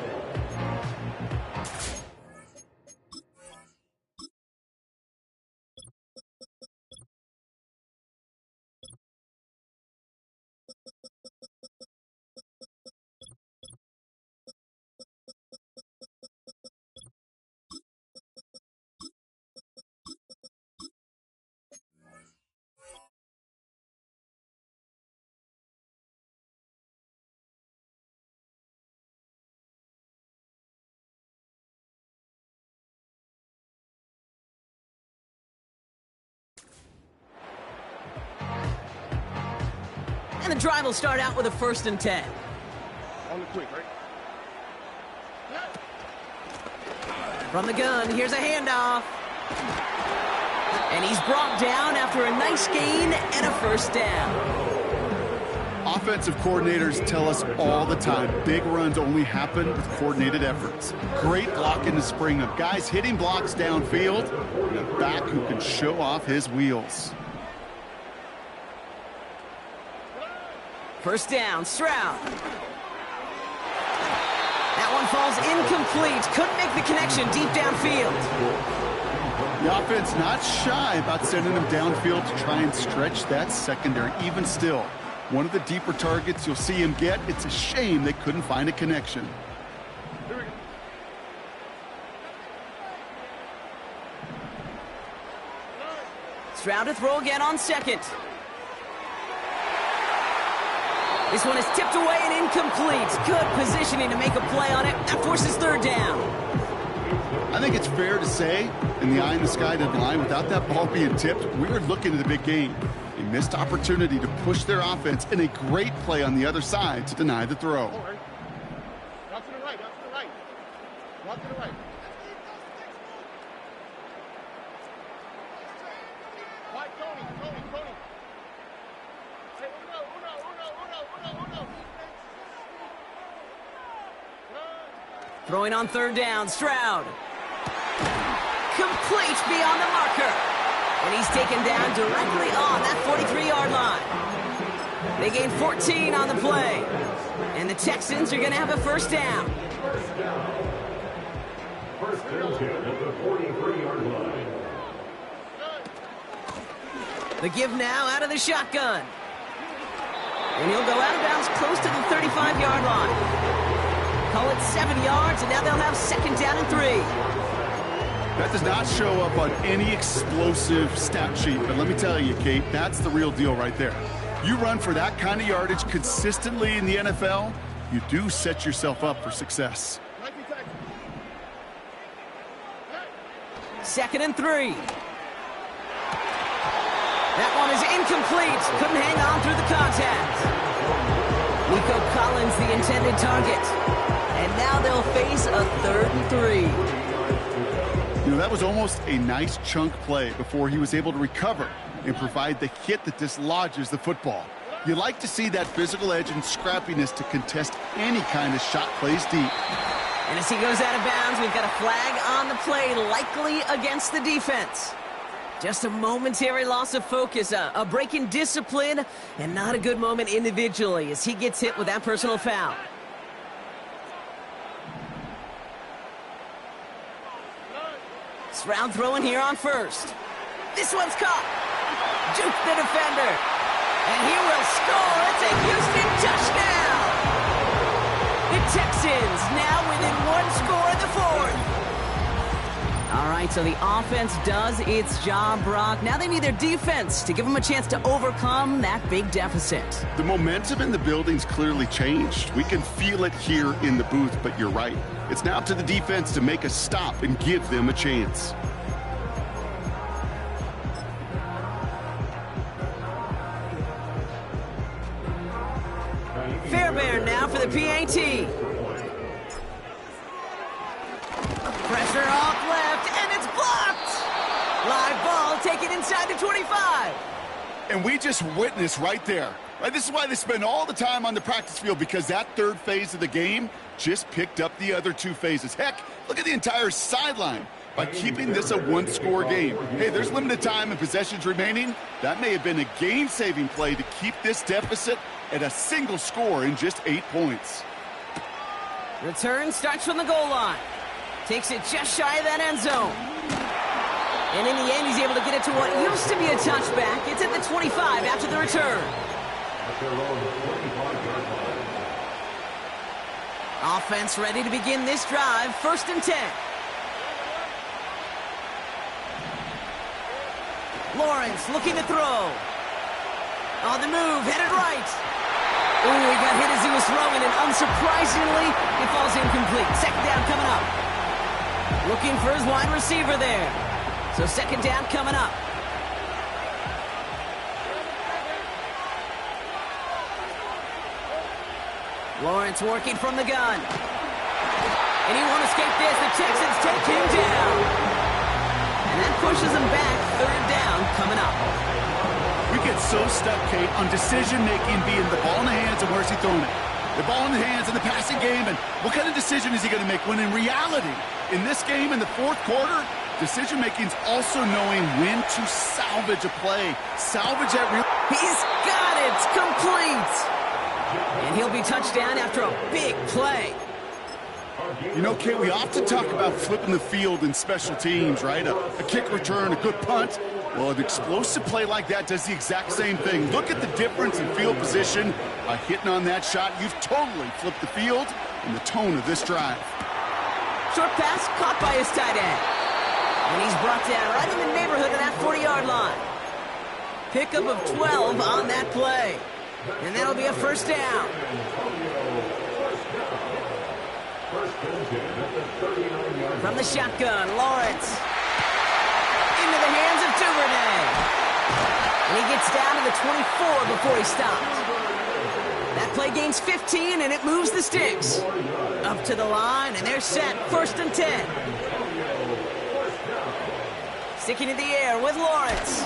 And the drive will start out with a 1st and 10. On the quick, right? From the gun, here's a handoff. And he's brought down after a nice gain and a 1st down. Offensive coordinators tell us all the time, big runs only happen with coordinated efforts. Great block in the spring of guys hitting blocks downfield, and a back who can show off his wheels. 1st down, Stroud. That one falls incomplete. Couldn't make the connection deep downfield. The offense not shy about sending them downfield to try and stretch that secondary. Even still, one of the deeper targets you'll see him get. It's a shame they couldn't find a connection. Stroud to throw again on 2nd. This one is tipped away and incomplete. Good positioning to make a play on it. That forces 3rd down. I think it's fair to say, in the eye-in-the-sky deadline, without that ball being tipped, we were looking at the big game. A missed opportunity to push their offense and a great play on the other side to deny the throw. Out to the right, out to the right. Out to the right. White Tony. Say uno. Throwing on 3rd down, Stroud. Complete beyond the marker. And he's taken down directly on that 43-yard line. They gain 14 on the play. And the Texans are going to have a 1st down. 1st and 10 at the 43-yard line. The give now out of the shotgun. And he'll go out of bounds close to the 35-yard line. Call it 7 yards, and now they'll have 2nd down and 3. That does not show up on any explosive stat sheet, but let me tell you, Kate, that's the real deal right there. You run for that kind of yardage consistently in the NFL, you do set yourself up for success. 2nd and 3. That one is incomplete. Couldn't hang on through the contact. Nico Collins, the intended target. And now they'll face a 3rd and 3. You know, that was almost a nice chunk play before he was able to recover and provide the hit that dislodges the football. You like to see that physical edge and scrappiness to contest any kind of shot plays deep. And as he goes out of bounds, we've got a flag on the play, likely against the defense. Just a momentary loss of focus, a break in discipline, and not a good moment individually as he gets hit with that personal foul. Stroud throwing here on 1st. This one's caught. Juke the defender. And he will score. It's a Houston touchdown. The Texans now within 1 score in the 4th. All right, so the offense does its job, Brock. Now they need their defense to give them a chance to overcome that big deficit. The momentum in the building's clearly changed. We can feel it here in the booth, but you're right. It's now up to the defense to make a stop and give them a chance. Fairbairn now for the PAT. Pressure off left, and it's blocked! Live ball taken inside the 25. And we just witnessed right there. Right, this is why they spend all the time on the practice field, because that 3rd phase of the game just picked up the other 2 phases. Heck, look at the entire sideline. By keeping this a 1-score game. Hey, there's limited time and possessions remaining. That may have been a game-saving play to keep this deficit at a single score in just 8 points. Return starts from the goal line. Takes it just shy of that end zone. And in the end, he's able to get it to what used to be a touchback. It's at the 25 after the return. Offense ready to begin this drive. 1st and 10. Lawrence looking to throw. On the move, headed right. Ooh, he got hit as he was throwing, and unsurprisingly, it falls incomplete. 2nd down coming up. Looking for his wide receiver there. So 2nd down coming up. Lawrence working from the gun. And he won't escape this. The Texans take him down. And that pushes him back. Third down coming up. We get so stuck, Kate, on decision-making being the ball in the hands and where's he throwing it. The ball in the hands in the passing game, and what kind of decision is he going to make? When in reality, in this game, in the fourth quarter, decision-making is also knowing when to salvage a play. Salvage that real... He's got it! It's complete! And he'll be touchdown after a big play. You know, Kate, we often talk about flipping the field in special teams, right? A kick return, a good punt. Well, an explosive play like that does the exact same thing. Look at the difference in field position. By hitting on that shot, you've totally flipped the field and the tone of this drive. Short pass caught by his tight end. And he's brought down right in the neighborhood of that 40-yard line. Pickup of 12 on that play. And that'll be a first down. From the shotgun, Lawrence. Into the hands of Duvernay. And he gets down to the 24 before he stops. That play gains 15, and it moves the sticks. Up to the line, and they're set. First and 10. Sticking in the air with Lawrence.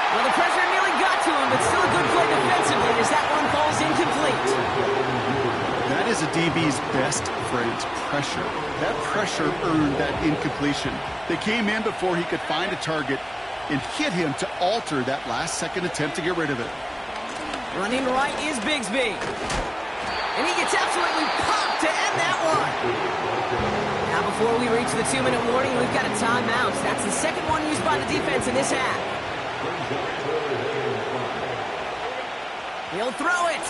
Well, the pressure nearly got to him, but still a good play defensively as that one falls incomplete. That is a DB's best friend, pressure. That pressure earned that incompletion. They came in before he could find a target and hit him to alter that last-second attempt to get rid of it. Running right is Bigsby. And he gets absolutely popped to end that one. Now, before we reach the 2-minute warning, we've got a timeout. That's the second one used by the defense in this half. He'll throw it.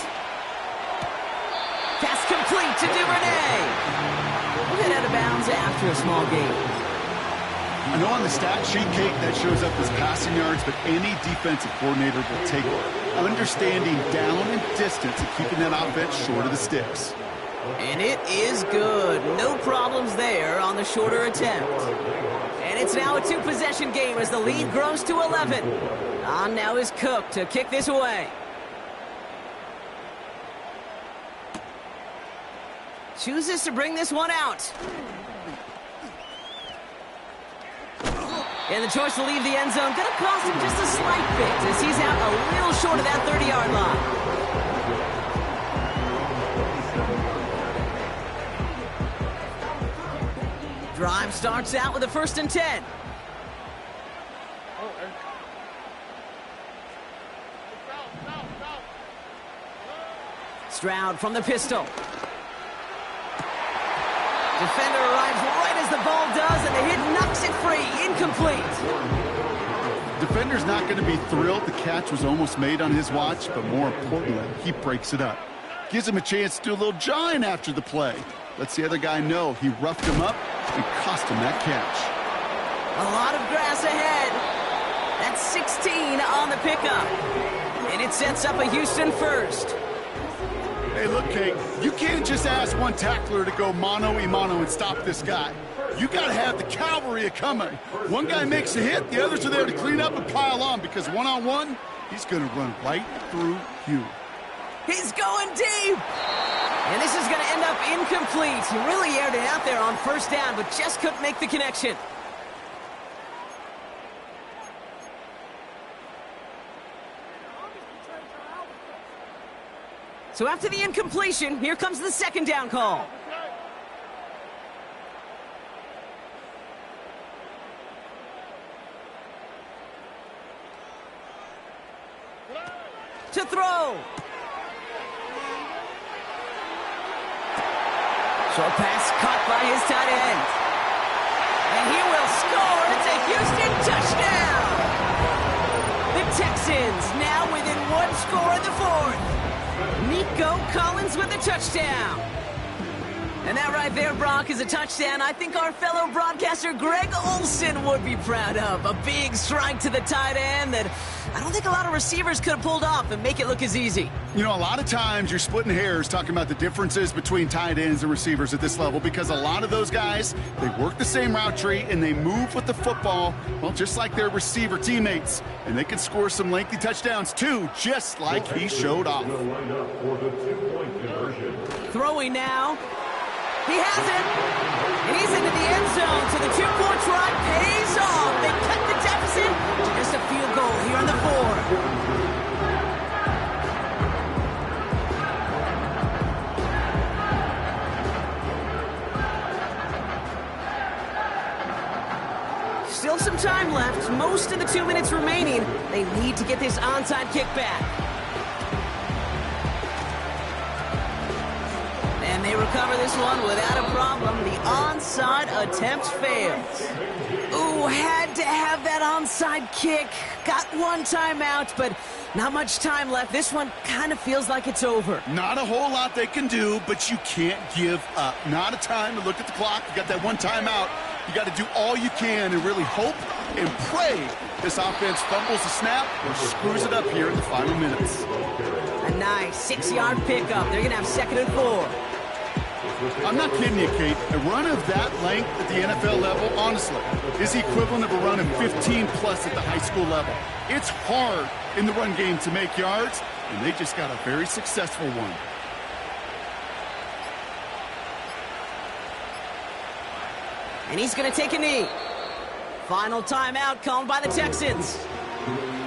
Pass complete to Duvernay. We'll get out of bounds after a small gain. I know on the stat sheet, Kate, that shows up as passing yards, but any defensive coordinator will take understanding down and distance and keeping that offense short of the sticks. And it is good. No problems there on the shorter attempt. And it's now a two-possession game as the lead grows to 11. On now is Cook to kick this away. Chooses to bring this one out. And the choice to leave the end zone going to cost him just a slight bit as he's out a little short of that 30-yard line. Drive starts out with a first and 10. Stroud from the pistol. Defender arrives right as the ball does, and the hit knocks it free. Incomplete. Defender's not going to be thrilled. The catch was almost made on his watch, but more importantly, he breaks it up. Gives him a chance to do a little jawing after the play. Lets the other guy know he roughed him up and cost him that catch. A lot of grass ahead. That's 16 on the pickup. And it sets up a Houston first. Hey, look, Kate, you can't just ask one tackler to go mano-a-mano and stop this guy. You got to have the cavalry coming. One guy makes a hit, the others are there to clean up and pile on because one-on-one, he's going to run right through you. He's going deep. And this is going to end up incomplete. He really aired it out there on first down, but just couldn't make the connection. So after the incompletion, here comes the second down call. To throw. Short pass caught by his tight end. And he will score. It's a Houston touchdown. The Texans now within one score in the fourth. Nico Collins with a touchdown. And that right there, Brock, is a touchdown I think our fellow broadcaster Greg Olsen would be proud of. A big strike to the tight end that I don't think a lot of receivers could have pulled off and make it look as easy. You know, a lot of times you're splitting hairs talking about the differences between tight ends and receivers at this level because a lot of those guys, they work the same route tree and they move with the football, well, just like their receiver teammates. And they can score some lengthy touchdowns too, just like he showed off. Throwing now. He has it. And he's into the end zone, so the two-point try pays off. They cut the deficit to just a field goal here on the 4. Still some time left. Most of the 2 minutes remaining. They need to get this onside kick back. And they recover this one without a problem. The onside attempt fails. Ooh, had to have that onside kick. Got one timeout, but not much time left. This one kind of feels like it's over. Not a whole lot they can do, but you can't give up. Not a time to look at the clock. You got that one timeout. You got to do all you can and really hope and pray this offense fumbles the snap or screws it up here in the final minutes. A nice 6-yard pickup. They're going to have 2nd and 4. I'm not kidding you, Kate. A run of that length at the NFL level, honestly, is the equivalent of a run of 15-plus at the high school level. It's hard in the run game to make yards, and they just got a very successful one. And he's going to take a knee. Final timeout called by the Texans.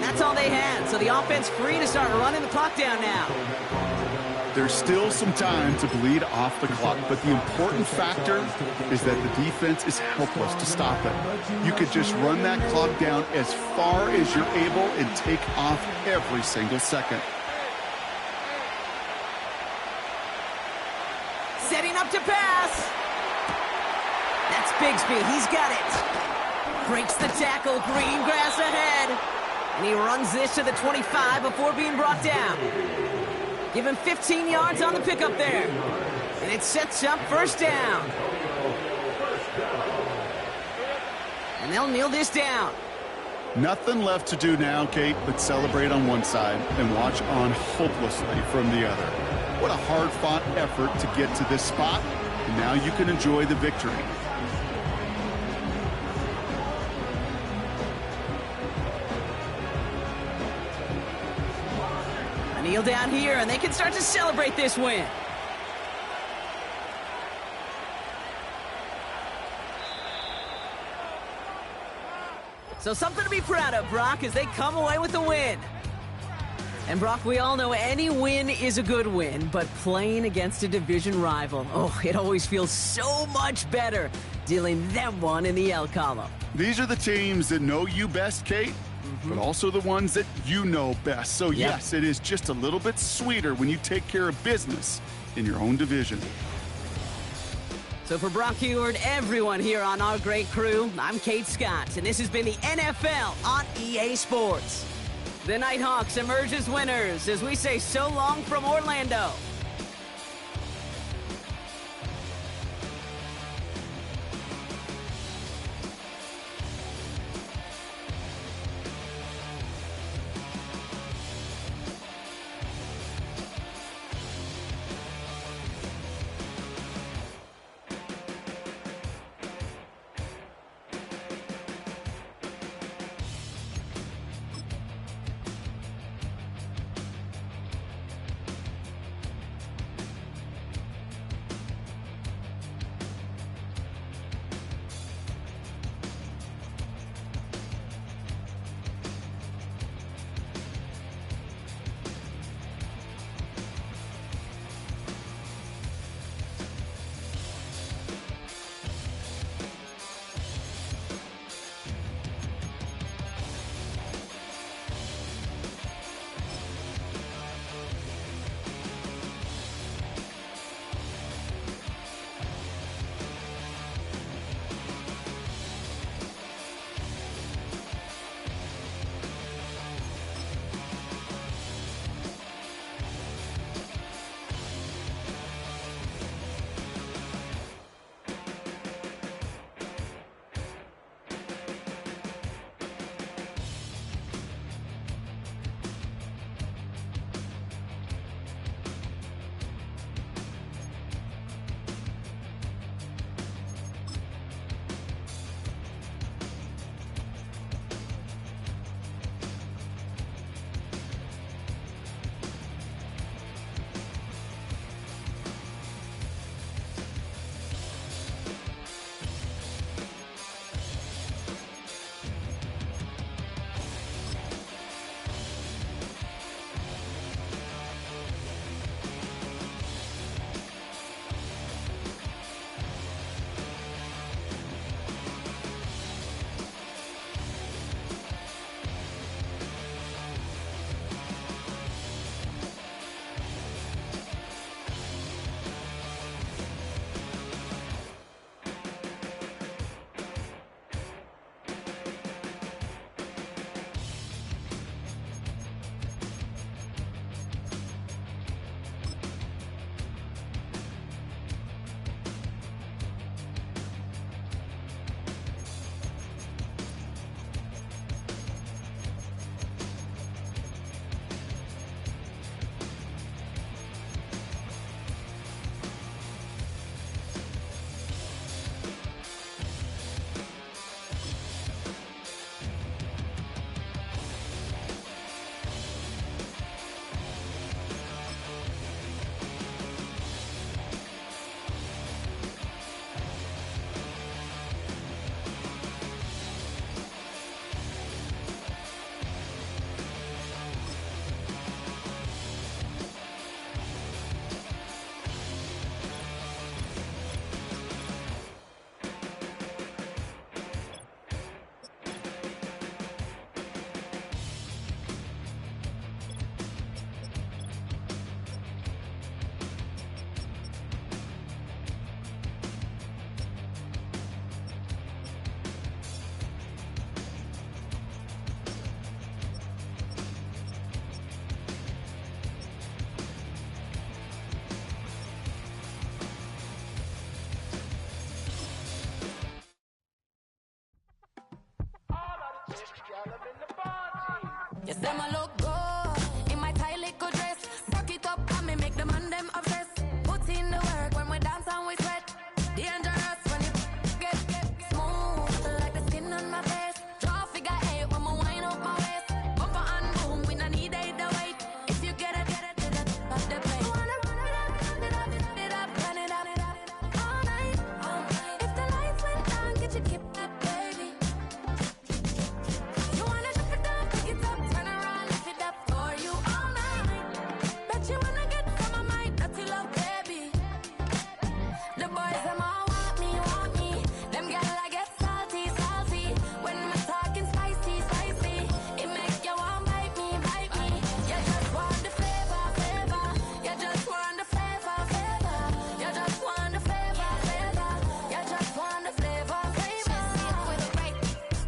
That's all they had, so the offense free to start running the clock down now. There's still some time to bleed off the clock, but the important factor is that the defense is helpless to stop it. You could just run that clock down as far as you're able and take off every single second. Setting up to pass. That's Bigsby. He's got it. Breaks the tackle. Green grass ahead. And he runs this to the 25 before being brought down. Give him 15 yards on the pickup there. And it sets up 1st down. And they'll kneel this down. Nothing left to do now, Kate, but celebrate on one side and watch on hopelessly from the other. What a hard-fought effort to get to this spot. And now you can enjoy the victory. Kneel down here, and they can start to celebrate this win. So something to be proud of, Brock, as they come away with the win. And Brock, we all know any win is a good win, but playing against a division rival, oh, it always feels so much better dealing them one in the L column. These are the teams that know you best, Kate, but also the ones that you know best. So, yes, it is just a little bit sweeter when you take care of business in your own division. So for Brock Huard, everyone here on our great crew, I'm Kate Scott, and this has been the NFL on EA Sports. The Nighthawks emerge as winners as we say so long from Orlando. You say my look good in my tight little dress. Rock it up and me make the man them obsessed. Put in the work when we dance and we sweat. Dangerous when you get smooth like the skin on my face. Draw figure 8 when we wind up my waist. Bumper and boom, we no need the wait. If you get it, off the plate. Wanna run it up, run it up, all night. If the lights went down, get your kip up, baby. You wanna drop it down, pick it up, turn around, lift it up for you all night. Bet you wanna get some of my dirty love, baby. The boys them all want me. Them gyal I get salty. When we're talking spicy. It make you want bite me. You just want the flavor. You just want the flavor. You just want the flavor. You just want the flavor.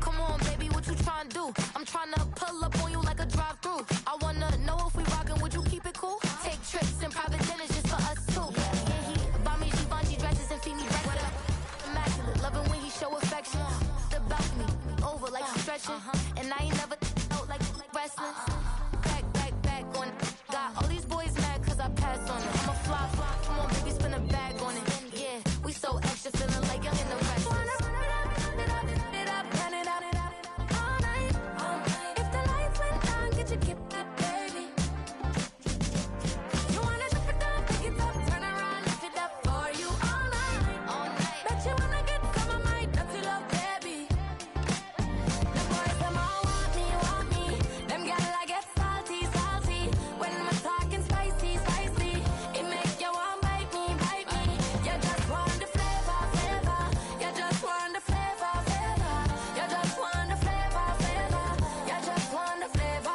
Come on, baby, what you tryna do? I'm tryna pull up on you like a drive-through. I wanna know if we rockin', would you keep it cool? Take trips and private dinners just for us two. Buy me Givenchy dresses and feed me breakfast. Immaculate, loving when he show affection. The balcony, over like he's stretching. And I ain't never out like wrestling. Back on it. Got all these boys mad cause I passed on it. I'm a fly. Come on, baby, spin a bag on it. Yeah, we so extra, feeling like young in the rest. Wanna run it up, run it up, all night. If the lights went down, get your kip up, baby. You wanna drop it down, pick it up, turn around, lift it up for you all night. Bet you wanna get some of my dirty love, baby. The boys them all want me. Them gyal I get salty. When we're talking spicy. It make you want bite me. You just want the flavor. You just want the flavor. You just want the flavor. You just want the flavor.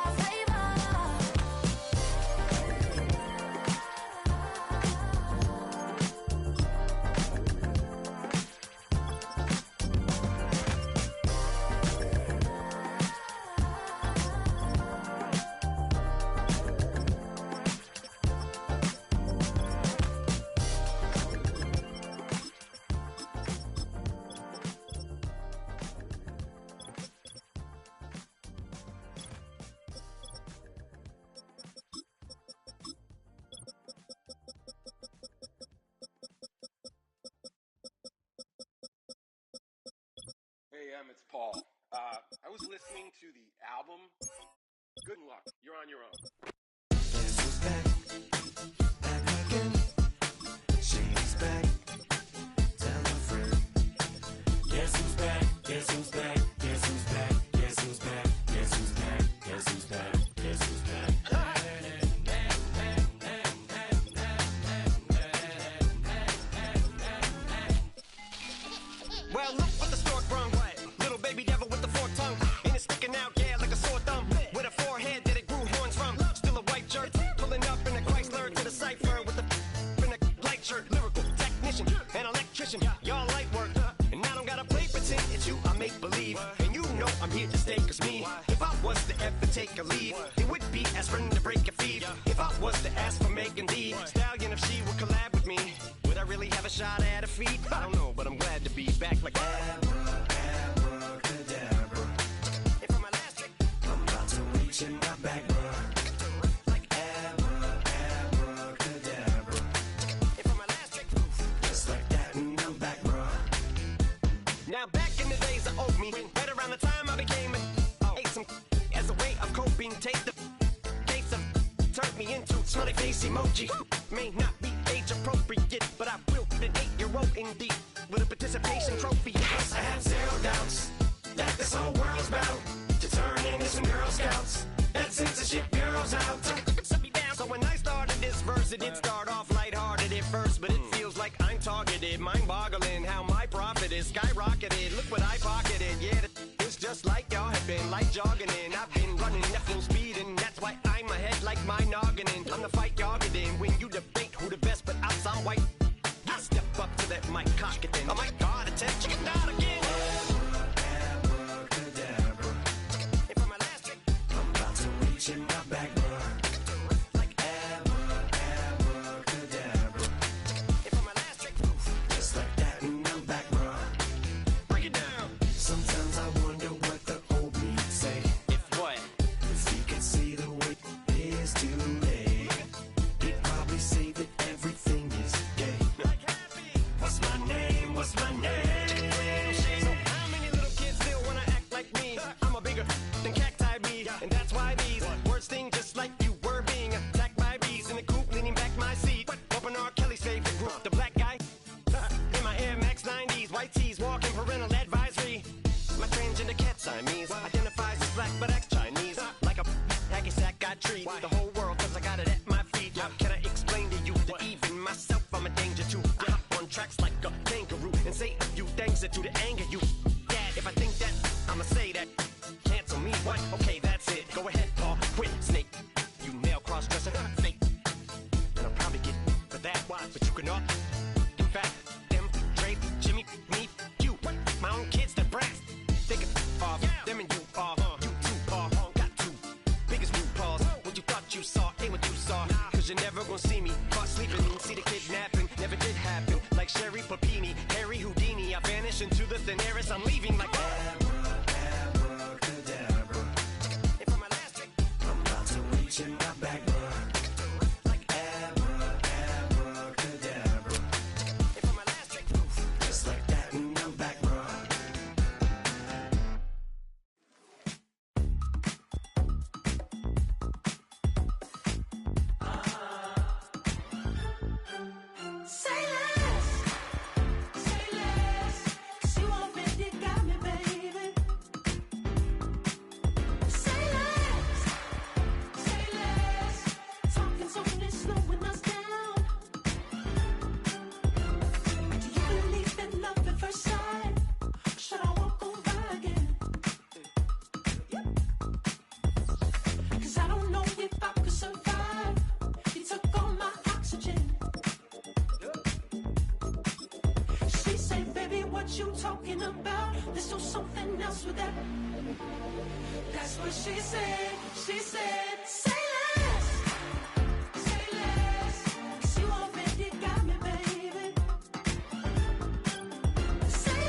Hey, it's Paul. I was listening to the album. Good luck. You're on your own. Guess who's back? Back again. She's back. Tell a friend. Guess who's back? Guess who's back? Guess who's back? Guess who's back? Guess who's back? Guess who's back? Guess who's back? Well, look what the stork brung. Little baby devil with the forked tongue. And it's sticking out, yeah, like a sore thumb. With a forehead that it grew horns from. Still a white shirt. Pulling up in a Chrysler to the cipher with the in a light shirt. Lyrical technician, an electrician. Y'all light work. And I don't gotta play pretend it's you, I make believe. And you know I'm here to stay, cause me. If I was to ever take a leave, it would be as friend to break a feed. If I was to ask for Megan D Stallion, if she would collab with me, would I really have a shot at a feat? I don't know, but I'm glad to be back like abracadabra. And for my last trick, I'm about to reach in my back, bruh. Like abracadabra. And for my last trick, just like that, and I'm back, bruh. Now back in the days of owed me, right around the time I became ate some as a way of coping. Take the case of turned me into smiley face emoji. May not be age appropriate, but I will an 8-year-old indeed with a participation trophy. Plus I have zero doubts that this whole world's bound to turn into some Girl Scouts. That censorship bureau's out. So when I started this verse, it did start off lighthearted at first, but it feels like I'm targeted. Mind-boggling how my profit is skyrocketed. Look what I pocketed. Yeah, it's just like y'all have been like jogging in. I've been running at full speed, and that's why I'm ahead like my noggin. I'm the fight y'all get in when you debate who the best, but I'm some white. I step up to that mic, cock it then. Oh my God, attention, chicken out again. Abracadabra. And for my last trick, I'm about to reach in my back, bruh. Like abracadabra. And for my last trick, just like that, and I'm back, bruh. Break it down. Sometimes I wonder what the old me What? Okay, that's it. Go ahead, Paul. Quit, snake. You male cross-dresser, fake. And I'll probably get for that. Why? But you can up. In fact, them, Dre, Jimmy, me, you. My own kids, they're brass. Think of them and you are. You too, Paul. Got two biggest root paws. What you thought you saw ain't what you saw. Cause you're never gonna see me caught sleeping. See the kidnapping, never did happen. Like Sherry Papini, Harry Houdini. I vanish into the thin air as I'm leaving like abracadabra. And for my last trick, I'm about to reach in my back, bro. Like abracadabra. And for my last trick, just like that, and I'm back, bro. Say less, cause you already got me, baby. Say less, talking's only slowing us down. Do you believe in love at first sight? Should I walk over again? Cause I don't know if I could survive. You took all my oxygen. She said, baby, what you talking about? Let's do something else with that. That's what she said. She said, say less, cause you already got me, baby. Say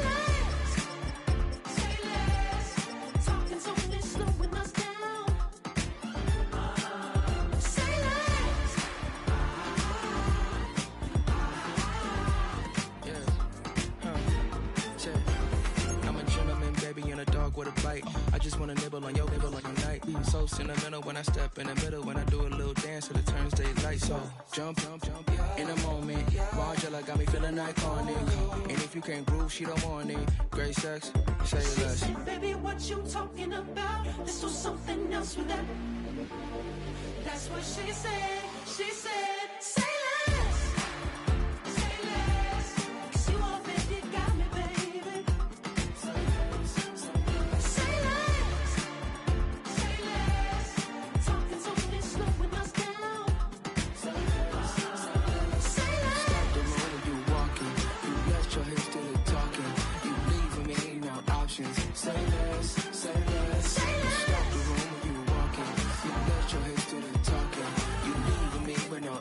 less, talking's only slowing us down. Say less. I'm a gentleman, baby, and a dog with a bite. I just wanna nibble on your night. So sentimental when I step in the middle. When I do a little dance till it turns daylight. So jump, in a moment. Margella got me feeling iconic. And if you can't groove, she don't want it. Great sex, say less. She said, baby, what you talking about? Let's do something else with that. That's what she said. She said, say less, cause you already got me, baby. Say less, talking's only slowing us down. Say less. Stop the road when you walking. You rest your hips to the talking. You leaving me no options. Say less. Stop the room when you walking. You rest your hips to the talking. You leaving me with no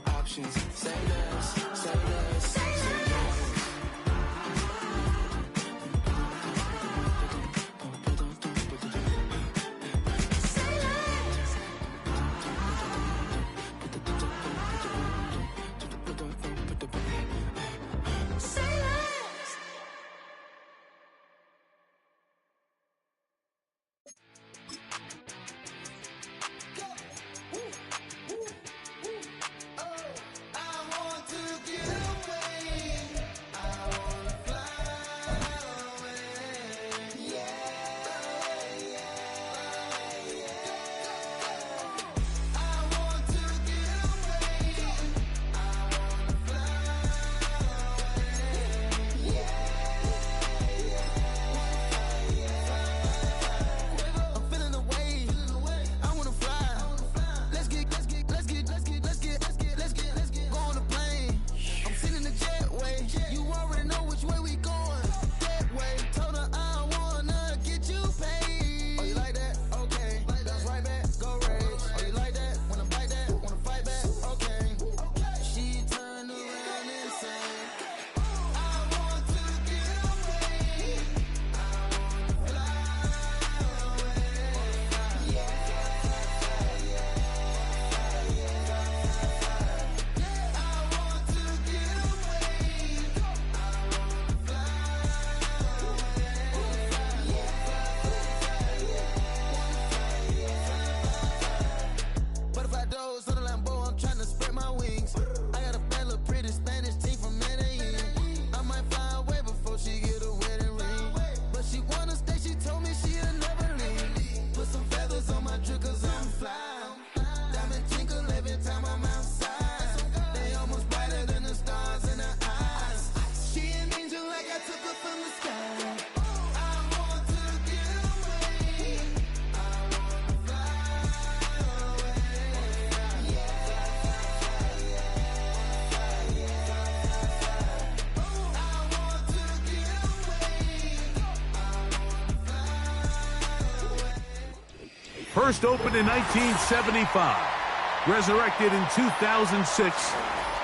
First opened in 1975, resurrected in 2006,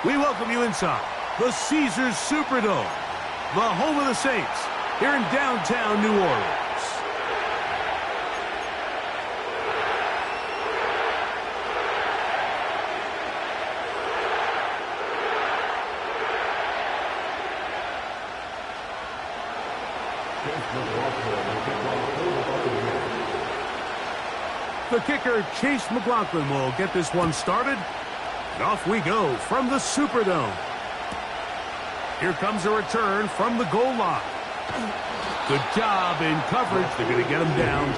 we welcome you inside the Caesars Superdome, the home of the Saints, here in downtown New Orleans. The kicker, Chase McLaughlin, will get this one started. And off we go from the Superdome. Here comes a return from the goal line. Good job in coverage. They're going to get him down.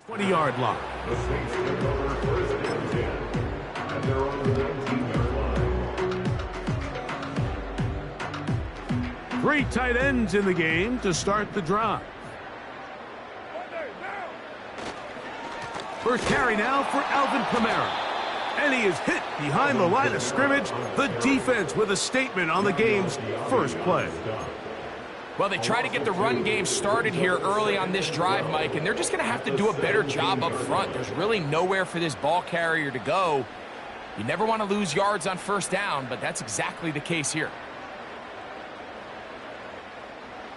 The 20-yard line. The Saints take over first and 10 at their own 19-yard line. 3 tight ends in the game to start the drive. First carry now for Alvin Kamara. And he is hit behind the line of scrimmage. The defense with a statement on the game's first play. Well, they try to get the run game started here early on this drive, Mike, and they're just going to have to do a better job up front. There's really nowhere for this ball carrier to go. You never want to lose yards on first down, but that's exactly the case here.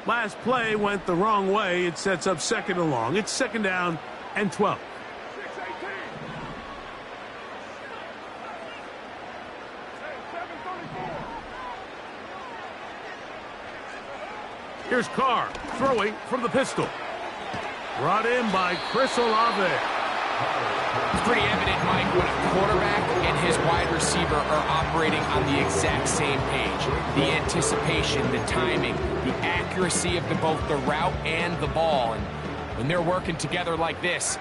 Last play went the wrong way. It sets up second and long. It's second down and 12. Here's Carr, throwing from the pistol. Brought in by Chris Olave. It's pretty evident, Mike, when a quarterback and his wide receiver are operating on the exact same page. The anticipation, the timing, the accuracy of both the route and the ball. And when they're working together like this,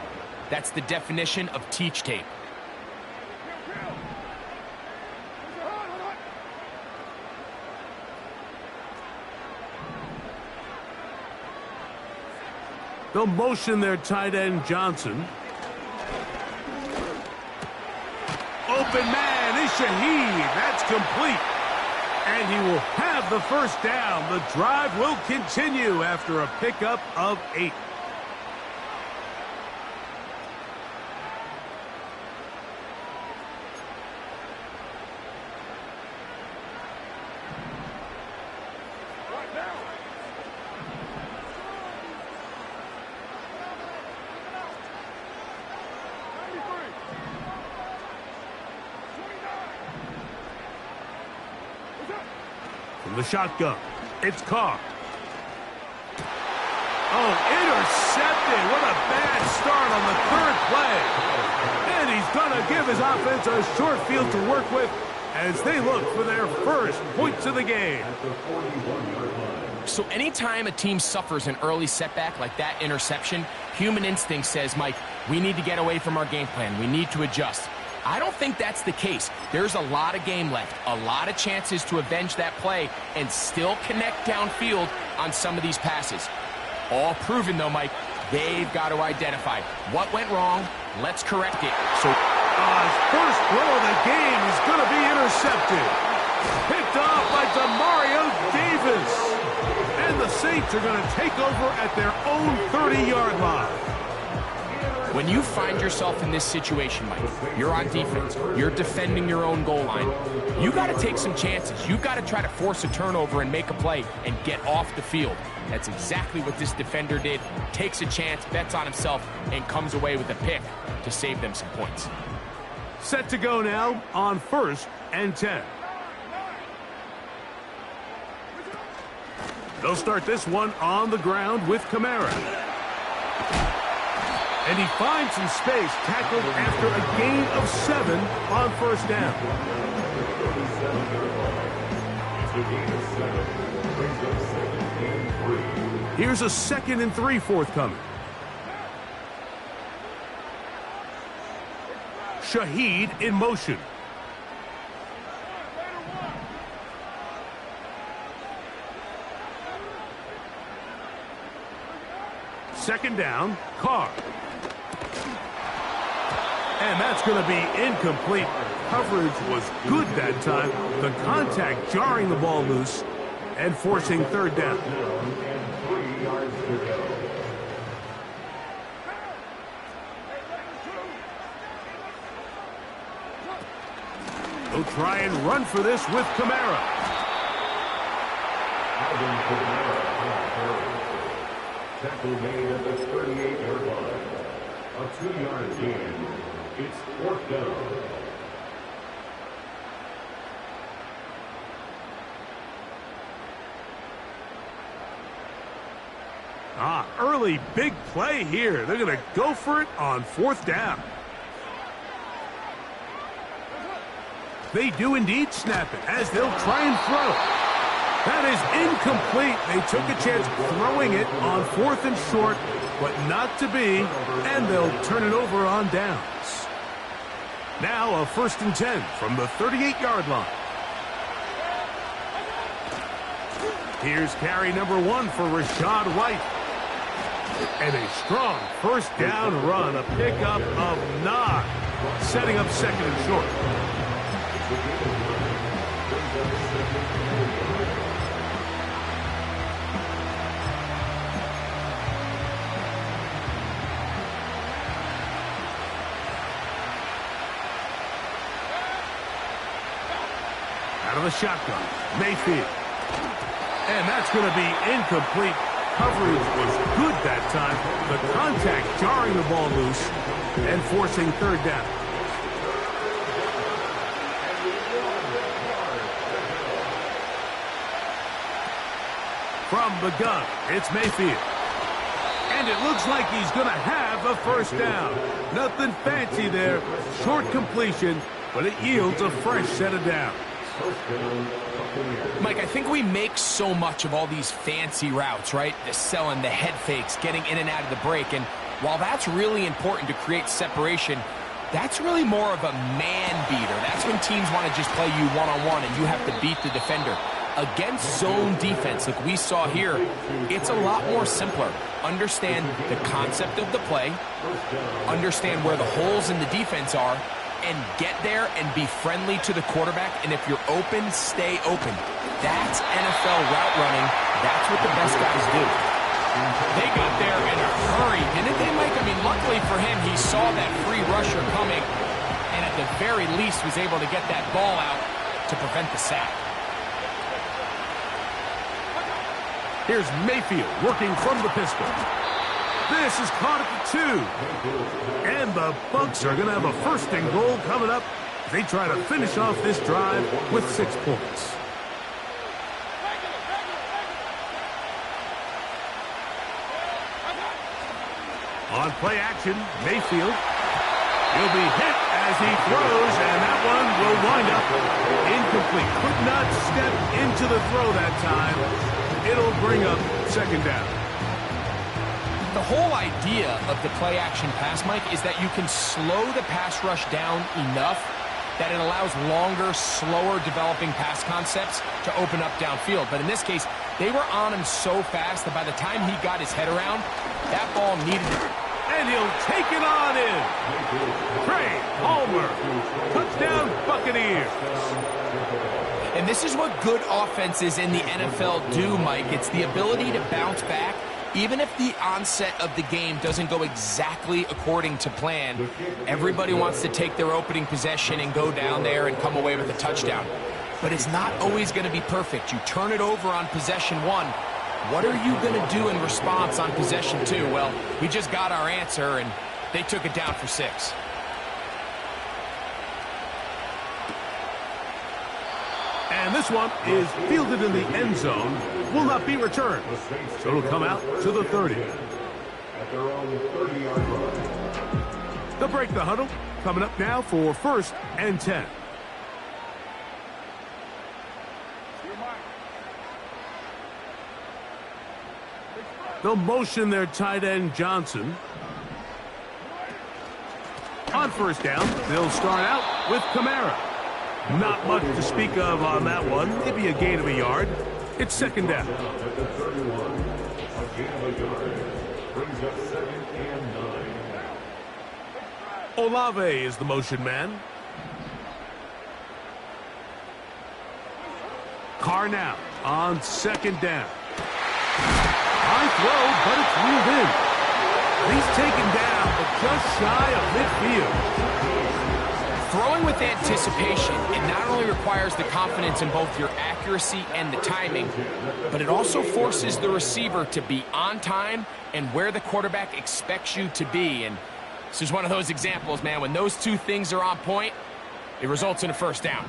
that's the definition of teach tape. They'll motion their tight end, Johnson. Open man is Shaheed. That's complete. And he will have the first down. The drive will continue after a pickup of 8. The shotgun. It's Carr. Oh, intercepted. What a bad start on the 3rd play. And he's going to give his offense a short field to work with as they look for their first points of the game. So anytime a team suffers an early setback like that interception, human instinct says, Mike, we need to get away from our game plan. We need to adjust. I don't think that's the case. There's a lot of game left, a lot of chances to avenge that play and still connect downfield on some of these passes. All proven, though, Mike, they've got to identify what went wrong. Let's correct it. So, first throw of the game is going to be intercepted. Picked off by Demario Davis. And the Saints are going to take over at their own 30-yard line. When you find yourself in this situation, Mike, you're on defense, you're defending your own goal line, you got to take some chances. You got to try to force a turnover and make a play and get off the field. That's exactly what this defender did. Takes a chance, bets on himself, and comes away with a pick to save them some points. Set to go now on 1st and 10. They'll start this one on the ground with Kamara. And he finds some space, tackled after a gain of 7 on 1st down. Here's a 2nd and 3 forthcoming. Shaheed in motion. Second down, Carr. And that's going to be incomplete. Coverage was good that time. The contact jarring the ball loose and forcing 3rd down. They'll try and run for this with Kamara. Tackle made at the 38-yard line. A 2-yard gain. It's 4th down. Early big play here. They're going to go for it on 4th down. They do indeed snap it as they'll try and throw. That is incomplete. They took a chance throwing it on 4th and short, but not to be, and they'll turn it over on downs. Now a 1st and 10 from the 38-yard line. Here's carry number 1 for Rashad White. And a strong 1st down run, a pickup of 9, setting up 2nd and short. Out of the shotgun, Mayfield. And that's going to be incomplete. Coverage was good that time. The contact jarring the ball loose and forcing 3rd down. From the gun, it's Mayfield. And it looks like he's going to have a first down. Nothing fancy there. Short completion, but it yields a fresh set of downs. Mike, I think we make so much of all these fancy routes, right? The selling, the head fakes, getting in and out of the break. And while that's really important to create separation, that's really more of a man beater. That's when teams want to just play you one-on-one and you have to beat the defender. Against zone defense, like we saw here, it's a lot more simpler. Understand the concept of the play, understand where the holes in the defense are, and get there and be friendly to the quarterback. And if you're open, stay open. That's NFL route running. That's what the best guys do. They got there in a hurry, didn't they, Mike? I mean, luckily for him, he saw that free rusher coming, and at the very least was able to get that ball out to prevent the sack. Here's Mayfield working from the pistol. This is caught at the 2. And the Bucs are going to have a first and goal coming up. They try to finish off this drive with 6 points. On play action, Mayfield. He'll be hit as he throws, and that one will wind up incomplete. Could not step into the throw that time. It'll bring up second down. The whole idea of the play-action pass, Mike, is that you can slow the pass rush down enough that it allows longer, slower developing pass concepts to open up downfield. But in this case, they were on him so fast that by the time he got his head around, that ball needed it. And he'll take it on in. Craig Palmer. Touchdown, Buccaneers. And this is what good offenses in the NFL do, Mike. It's the ability to bounce back, even if the onset of the game doesn't go exactly according to plan. Everybody wants to take their opening possession and go down there and come away with a touchdown. But it's not always going to be perfect. You turn it over on possession 1. What are you going to do in response on possession 2? Well, we just got our answer, and they took it down for 6. And this one is fielded in the end zone. Will not be returned. So it'll come out to the 30. At their own 30-yard line. They'll break the huddle. Coming up now for 1st and 10. They'll motion their tight end, Johnson. On 1st down, they'll start out with Kamara. Not much to speak of on that one. Maybe a gain of a yard. It's 2nd down. At the 31, a gain of a yard. Brings up 2nd and 9. Olave is the motion man. Carr now on 2nd down. High throw, but it's reeled in. He's taken down, but just shy of midfield. Throwing with anticipation, it not only requires the confidence in both your accuracy and the timing, but it also forces the receiver to be on time and where the quarterback expects you to be. And this is one of those examples, man. When those two things are on point, it results in a first down.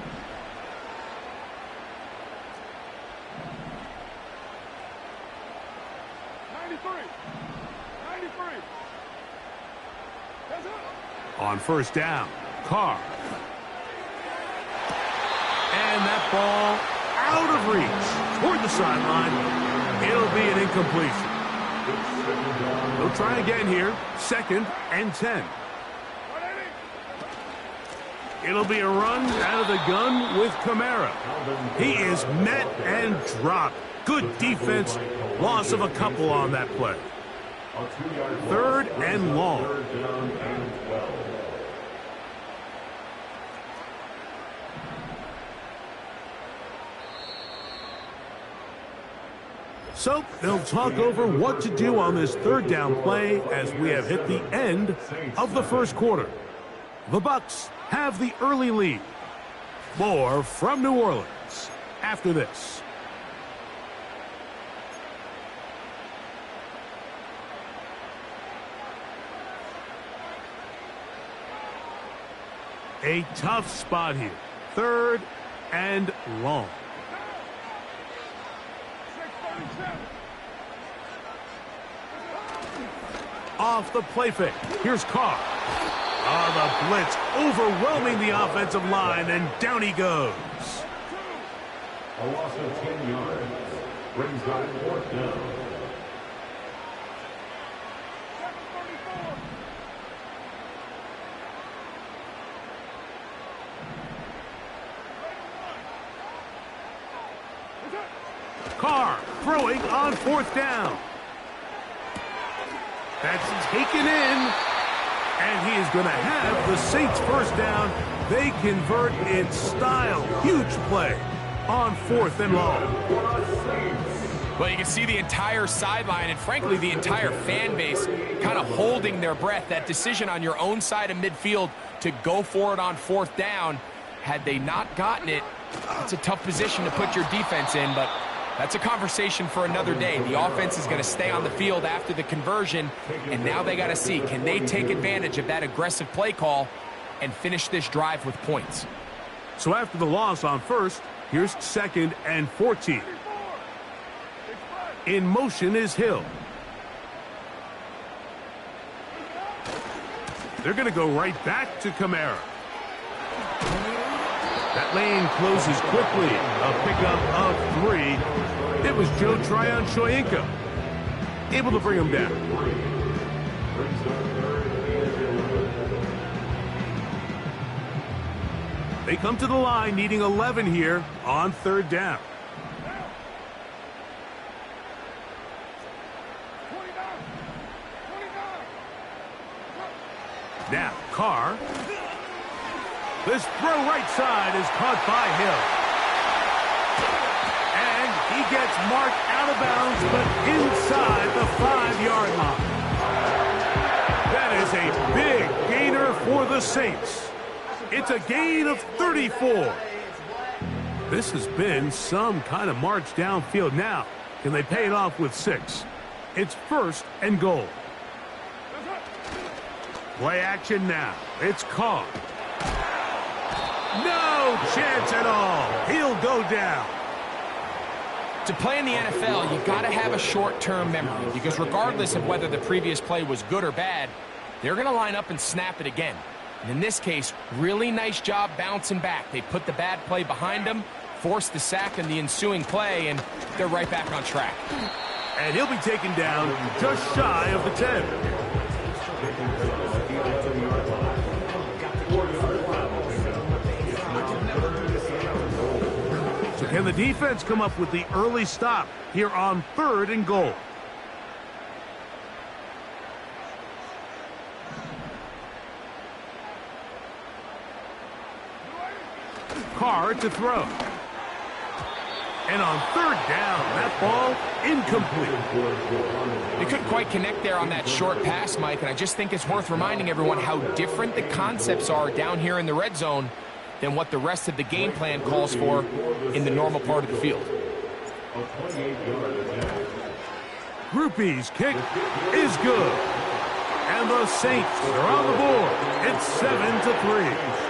On 1st down, Carr. And that ball out of reach toward the sideline. It'll be an incompletion. They'll try again here. 2nd and 10. It'll be a run out of the gun with Kamara. He is met and dropped. Good defense. Loss of a couple on that play. 3rd and long. So they'll talk over what to do on this 3rd down play as we have hit the end of the 1st quarter. The Bucs have the early lead. More from New Orleans after this. A tough spot here. 3rd and long. off the play fake. Here's Carr. The blitz overwhelming the offensive line, and down he goes. A loss of 10 yards. Brings up 4th down. Carr throwing on 4th down. That's taken in. And he is going to have the Saints first down. They convert in style. Huge play on 4th and long. Well, you can see the entire sideline and, frankly, the entire fan base kind of holding their breath. That decision on your own side of midfield to go for it on 4th down, had they not gotten it, it's a tough position to put your defense in, but that's a conversation for another day. The offense is going to stay on the field after the conversion, and now they got to see, can they take advantage of that aggressive play call and finish this drive with points? So after the loss on 1st, here's 2nd and 14. In motion is Hill. They're going to go right back to Kamara. That lane closes quickly. A pickup of 3. It was Joe Tryon-Shoyinka able to bring him down. They come to the line needing 11 here on 3rd down. Now, Carr. This throw right side is caught by Hill. And he gets marked out of bounds, but inside the 5-yard line. That is a big gainer for the Saints. It's a gain of 34. This has been some kind of march downfield. Now, can they pay it off with 6? It's 1st and goal. Play action now. It's Carr. No chance at all. He'll go down. To play in the NFL, you got to have a short-term memory, because regardless of whether the previous play was good or bad, they're going to line up and snap it again. And in this case, really nice job bouncing back. They put the bad play behind them, forced the sack in the ensuing play, and they're right back on track. And he'll be taken down just shy of the 10. So can the defense come up with the early stop here on 3rd and goal? Carr to throw. And on 3rd down, that ball incomplete. They couldn't quite connect there on that short pass, Mike, and I just think it's worth reminding everyone how different the concepts are down here in the red zone than what the rest of the game plan calls for in the normal part of the field. Grupe's kick is good. And the Saints are on the board. It's 7-3.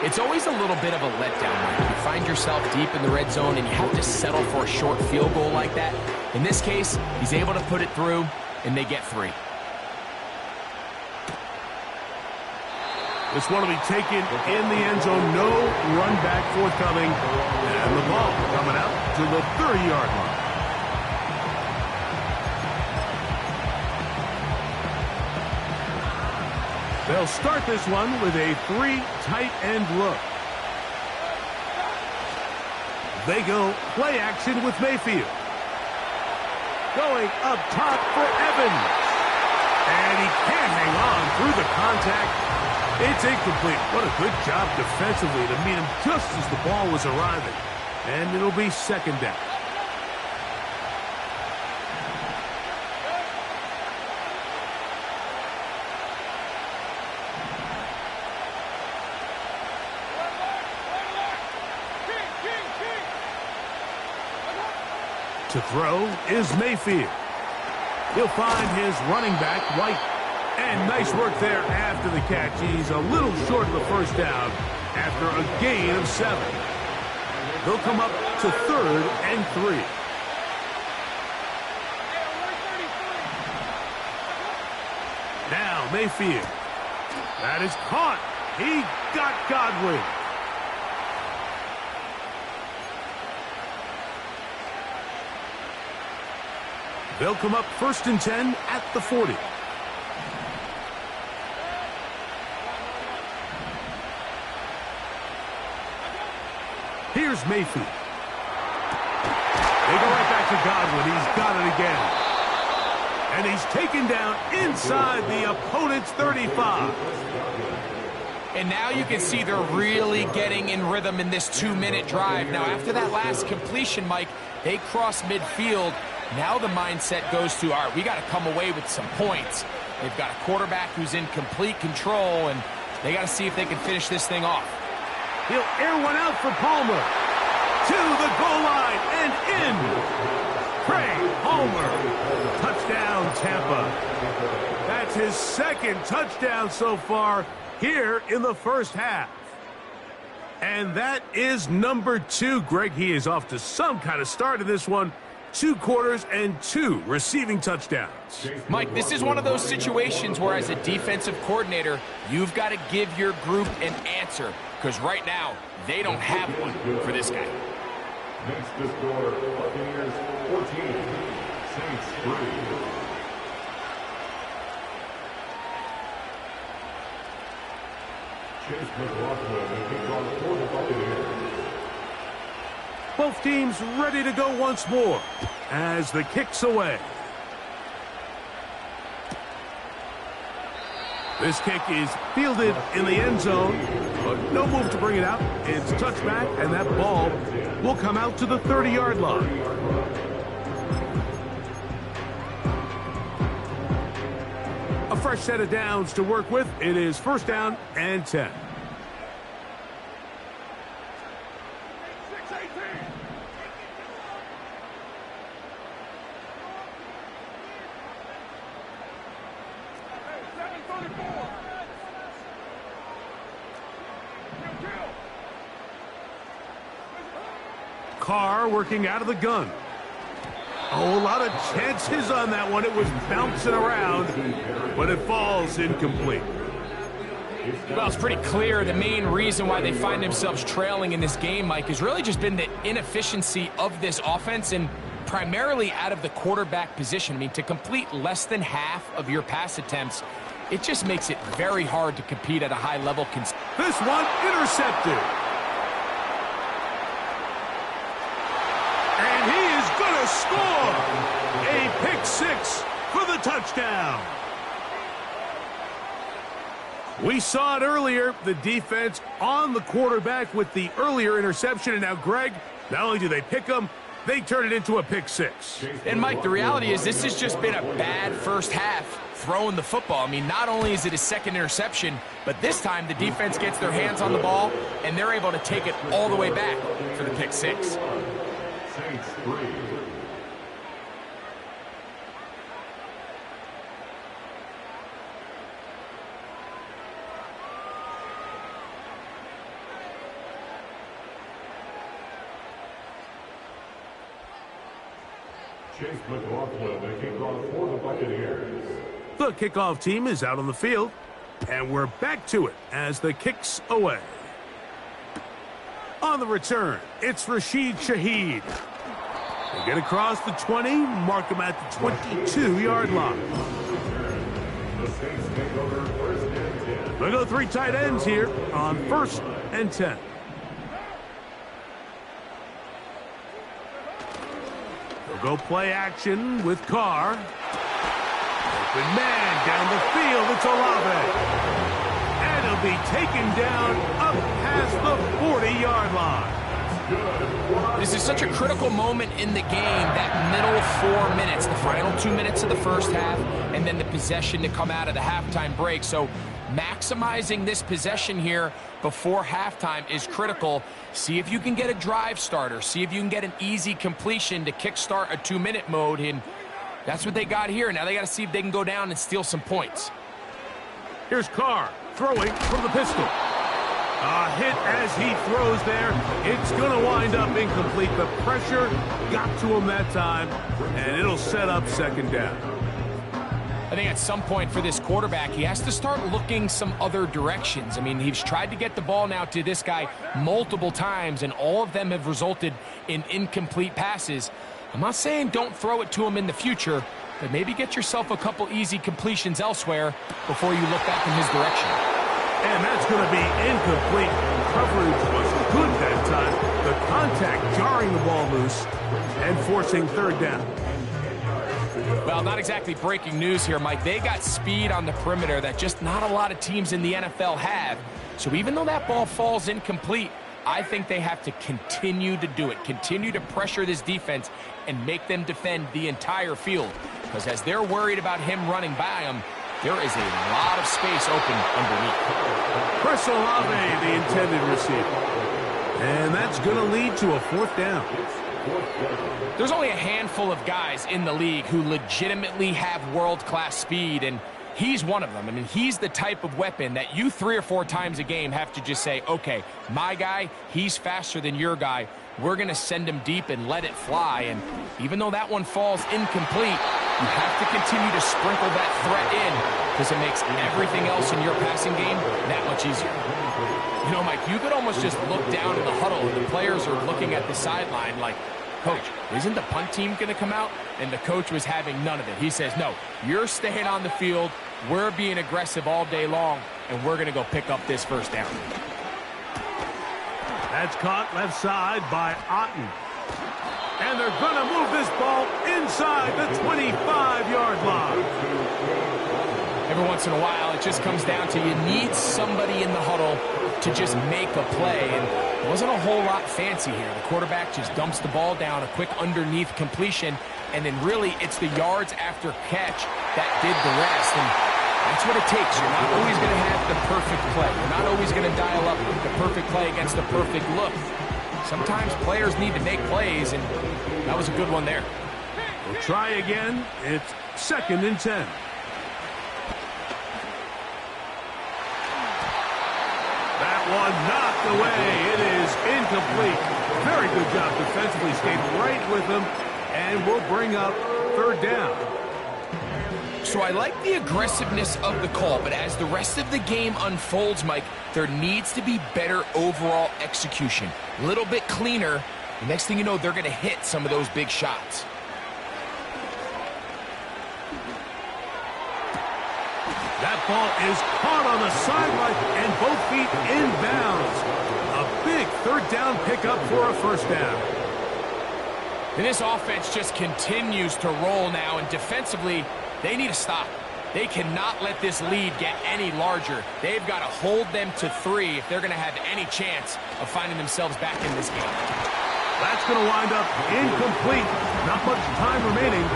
It's always a little bit of a letdown, Mike. You find yourself deep in the red zone and you have to settle for a short field goal like that. In this case, he's able to put it through, and they get 3. This one will be taken in the end zone. No run back forthcoming. And the ball coming out to the 30-yard line. They'll start this one with a 3 tight end look. They go play action with Mayfield. Going up top for Evans. And he can't hang on through the contact. It's incomplete. What a good job defensively to meet him just as the ball was arriving. And it'll be 2nd down. To throw is Mayfield. He'll find his running back, White. And nice work there after the catch. He's a little short of the first down after a gain of 7. They'll come up to 3rd and 3. Mayfield. That is caught. He got Godwin. They'll come up 1st and 10 at the 40. Here's Mayfield. They go right back to Godwin. He's got it again. And he's taken down inside the opponent's 35. And now you can see they're really getting in rhythm in this 2-minute drive. Now, after that last completion, Mike, they cross midfield. Now the mindset goes to, all right, we got to come away with some points. They've got a quarterback who's in complete control, and they got to see if they can finish this thing off. He'll air one out for Palmer. To the goal line and in. Craig Palmer. Touchdown, Tampa. That's his 2nd touchdown so far here in the first half. And that is number 2. Greg, he is off to some kind of start in this one. 2 quarters and 2 receiving touchdowns. Mike, this is one of those situations where as a defensive coordinator, you've got to give your group an answer. Because right now, they don't have one for this guy. Next to score, Buccaneers 14, Saints 3. Chase McLaughlin and kickoff for the Buccaneers. Both teams ready to go once more as the kick's away. This kick is fielded in the end zone, but no move to bring it out. It's touchback, and that ball will come out to the 30-yard line. A fresh set of downs to work with. It is 1st down and 10. Carr working out of the gun. Oh, a lot of chances on that one. It was bouncing around, but it falls incomplete. Well, it's pretty clear the main reason why they find themselves trailing in this game, Mike, has really just been the inefficiency of this offense and primarily out of the quarterback position. I mean, to complete less than half of your pass attempts, it just makes it very hard to compete at a high level. This one intercepted. And he is going to score a pick 6 for the touchdown. We saw it earlier, the defense on the quarterback with the earlier interception. And now, Greg, not only do they pick him, they turn it into a pick 6. And, Mike, the reality is this has just been a bad first half throwing the football. I mean, not only is it his 2nd interception, but this time the defense gets their hands on the ball, and they're able to take it all the way back for the pick 6. Saints 3. Chase McLaughlin, the kickoff for the Buccaneers. The kickoff team is out on the field, and we're back to it as the kick's away. On the return, it's Rashid Shaheed. They get across the 20, mark him at the 22-yard line. The Saints take over 1st and 10. They go 3 tight ends here on 1st and 10. They'll go play action with Carr. Open man down the field. It's Olave. And he'll be taken down up past the 40-yard line. This is such a critical moment in the game, that middle 4 minutes, the final 2 minutes of the first half, and then the possession to come out of the halftime break. So maximizing this possession here before halftime is critical. See if you can get a drive starter. See if you can get an easy completion to kickstart a 2-minute mode, and that's what they got here. Now they got to see if they can go down and steal some points. Here's Carr throwing from the pistol. A hit as he throws there. It's going to wind up incomplete. The pressure got to him that time, and it'll set up 2nd down. I think at some point for this quarterback, he has to start looking some other directions. I mean, he's tried to get the ball now to this guy multiple times, and all of them have resulted in incomplete passes. I'm not saying don't throw it to him in the future, but maybe get yourself a couple easy completions elsewhere before you look back in his direction. And that's going to be incomplete. Coverage was good that time. The contact jarring the ball loose and forcing third down. Well, not exactly breaking news here, Mike. They got speed on the perimeter that just not a lot of teams in the NFL have. So even though that ball falls incomplete, I think they have to continue to do it, continue to pressure this defense and make them defend the entire field. Because as they're worried about him running by them, there is a lot of space open underneath. Chris Olave, the intended receiver. And that's going to lead to a fourth down. There's only a handful of guys in the league who legitimately have world-class speed, and he's one of them. I mean, he's the type of weapon that you 3 or 4 times a game have to just say, okay, my guy, he's faster than your guy. We're going to send him deep and let it fly. And even though that one falls incomplete, you have to continue to sprinkle that threat in because it makes everything else in your passing game that much easier. You know, Mike, you could almost just look down in the huddle and the players are looking at the sideline like, Coach, isn't the punt team going to come out? And the coach was having none of it. He says, no, you're staying on the field. We're being aggressive all day long, and we're going to go pick up this first down. That's caught left side by Otten. And they're going to move this ball inside the 25-yard line. Every once in a while, it just comes down to you need somebody in the huddle to just make a play. And it wasn't a whole lot fancy here. The quarterback just dumps the ball down, a quick underneath completion, and then really it's the yards after catch that did the rest. And that's what it takes. You're not always going to have the perfect play. You're not always going to dial up the perfect play against the perfect look. Sometimes players need to make plays, and that was a good one there. We'll try again. It's 2nd and 10. That one knocked away. It is incomplete. Very good job defensively. Stayed right with him, and we'll bring up third down. So I like the aggressiveness of the call, but as the rest of the game unfolds, Mike, there needs to be better overall execution. A little bit cleaner. The next thing you know, they're going to hit some of those big shots. That ball is caught on the sideline and both feet inbounds. A big third down pickup for a first down. And this offense just continues to roll now, and defensively, they need to stop. They cannot let this lead get any larger. They've got to hold them to 3 if they're going to have any chance of finding themselves back in this game. That's going to wind up incomplete. Not much time remaining.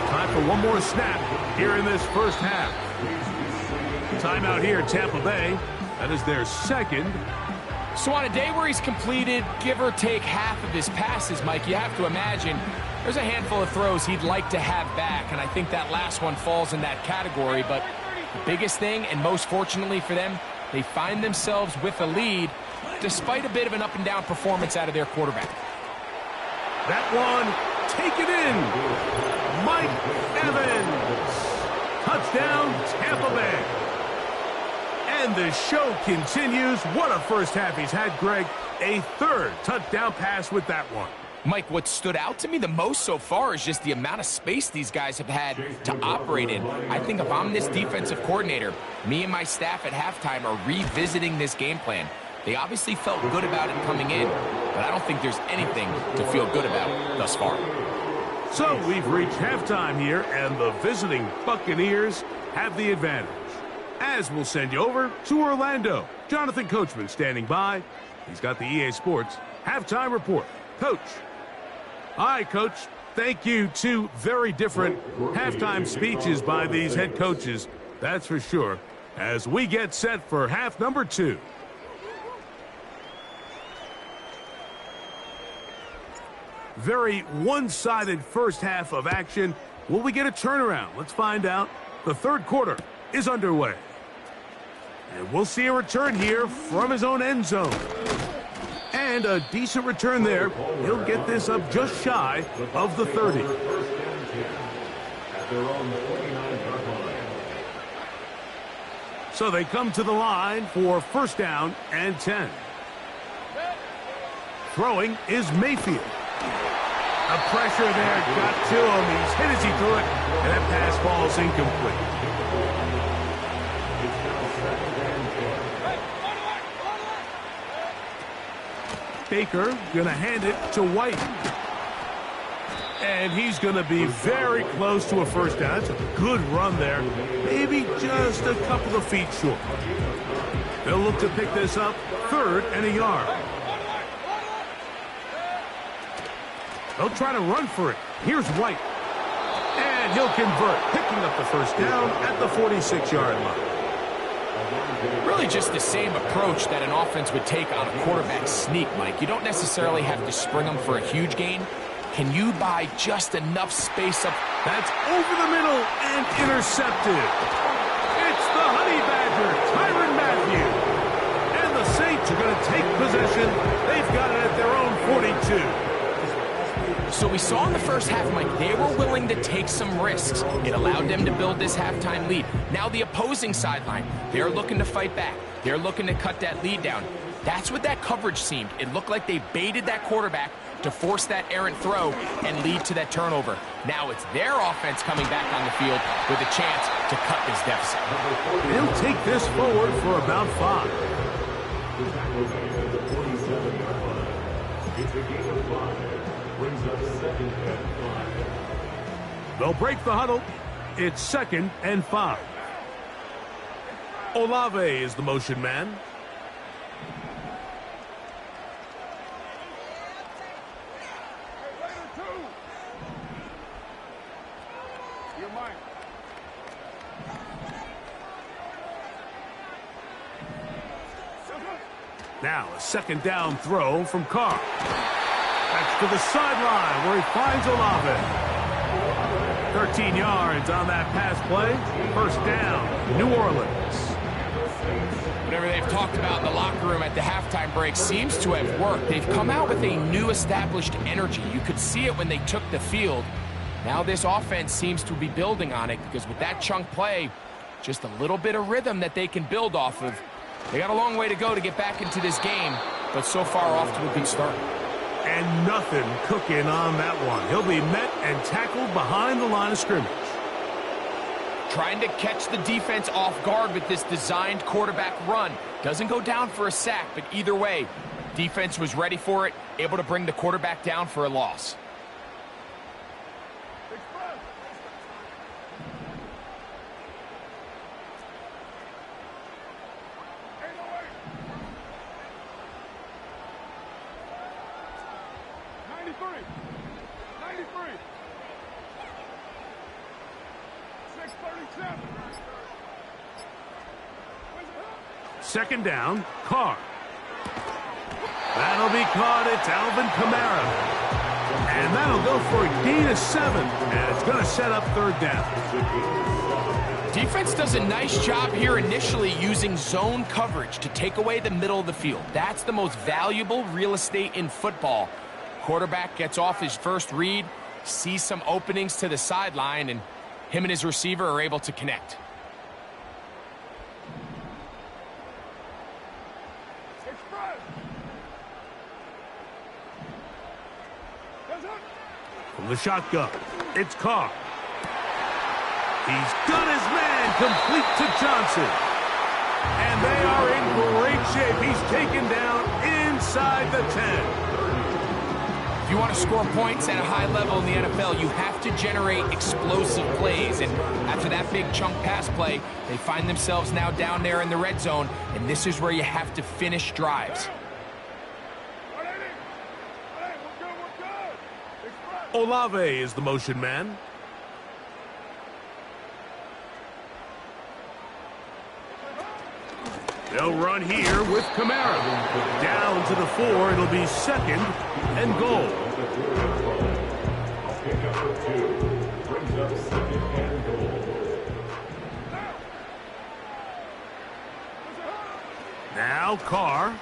Time for one more snap here in this first half. Timeout here, Tampa Bay. That is their 2nd. So on a day where he's completed, give or take half of his passes, Mike, you have to imagine there's a handful of throws he'd like to have back, and I think that last one falls in that category. But the biggest thing, and most fortunately for them, they find themselves with a lead despite a bit of an up-and-down performance out of their quarterback. That one, take it in. Mike Evans. Touchdown, Tampa Bay. And the show continues. What a first half he's had, Greg. A 3rd touchdown pass with that one. Mike, what stood out to me the most so far is just the amount of space these guys have had to operate in. I think if I'm this defensive coordinator, me and my staff at halftime are revisiting this game plan. They obviously felt good about it coming in, but I don't think there's anything to feel good about thus far. So we've reached halftime here, and the visiting Buccaneers have the advantage. As we'll send you over to Orlando. Jonathan Coachman standing by. He's got the EA Sports halftime report. Coach. Hi, Coach. Thank you. 2 very different halftime speeches by these head coaches, that's for sure, as we get set for half number 2. Very one-sided first half of action. Will we get a turnaround? Let's find out. The 3rd quarter is underway. And we'll see a return here from his own end zone. And a decent return there. He'll get this up just shy of the 30. So they come to the line for first down and 10. Throwing is Mayfield. The pressure there got to him. He's hit as he threw it, and that pass falls incomplete. Baker going to hand it to White. And he's going to be very close to a first down. It's a good run there. Maybe just a couple of feet short. They'll look to pick this up 3rd and a yard. They'll try to run for it. Here's White. And he'll convert, picking up the first down at the 46-yard line. Really just the same approach that an offense would take on a quarterback sneak, Mike. You don't necessarily have to spring them for a huge gain. Can you buy just enough space up? That's over the middle and intercepted. It's the Honey Badger, Tyrann Mathieu. And the Saints are going to take possession. They've got it at their own 42. So we saw in the first half, Mike, they were willing to take some risks. It allowed them to build this halftime lead. Now the opposing sideline, they're looking to fight back. They're looking to cut that lead down. That's what that coverage seemed. It looked like they baited that quarterback to force that errant throw and lead to that turnover. Now it's their offense coming back on the field with a chance to cut this deficit. They'll take this forward for about 5. It's a game of 5. Brings up 2nd and 5. They'll break the huddle. It's 2nd and 5. Olave is the motion man. Now a 2nd down throw from Carr. That's to the sideline where he finds Olave. 13 yards on that pass play. First down, New Orleans. Whatever they've talked about in the locker room at the halftime break seems to have worked. They've come out with a new established energy. You could see it when they took the field. Now this offense seems to be building on it because with that chunk play, just a little bit of rhythm that they can build off of. They got a long way to go to get back into this game, but so far off to a good start. And nothing cooking on that one. He'll be met and tackled behind the line of scrimmage. Trying to catch the defense off guard with this designed quarterback run. Doesn't go down for a sack, but either way, defense was ready for it, able to bring the quarterback down for a loss. Second down, Carr. That'll be caught. It's Alvin Kamara. And that'll go for a gain of 7. And it's going to set up 3rd down. Defense does a nice job here initially using zone coverage to take away the middle of the field. That's the most valuable real estate in football. Quarterback gets off his first read, sees some openings to the sideline, and him and his receiver are able to connect. From the shotgun, it's Carr. He's got his man complete to Johnson. And they are in great shape. He's taken down inside the 10. If you want to score points at a high level in the NFL, you have to generate explosive plays. And after that big chunk pass play, they find themselves now down there in the red zone. And this is where you have to finish drives. Olave is the motion man. They'll run here with Kamara. Down to the 4. It'll be 2nd and goal. Brings up 2nd and goal. Now Carr.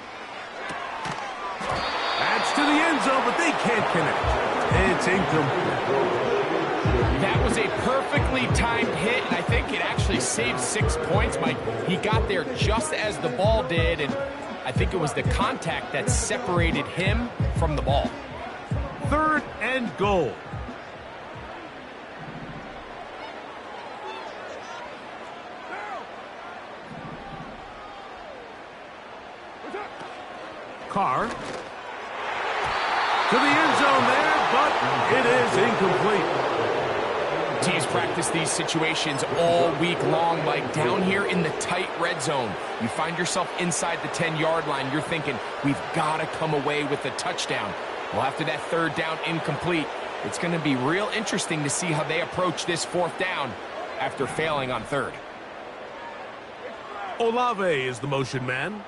That's to the end zone, but they can't connect. It's incomplete. That was a perfectly timed hit, and I think it actually saved 6 points, Mike. He got there just as the ball did, and I think it was the contact that separated him from the ball. 3rd and goal. Carr. To the end zone there, but it is incomplete. Teams practice these situations all week long, like down here in the tight red zone. You find yourself inside the 10-yard line. You're thinking, we've got to come away with a touchdown. Well, after that 3rd down incomplete, it's going to be real interesting to see how they approach this 4th down after failing on 3rd. Olave is the motion man.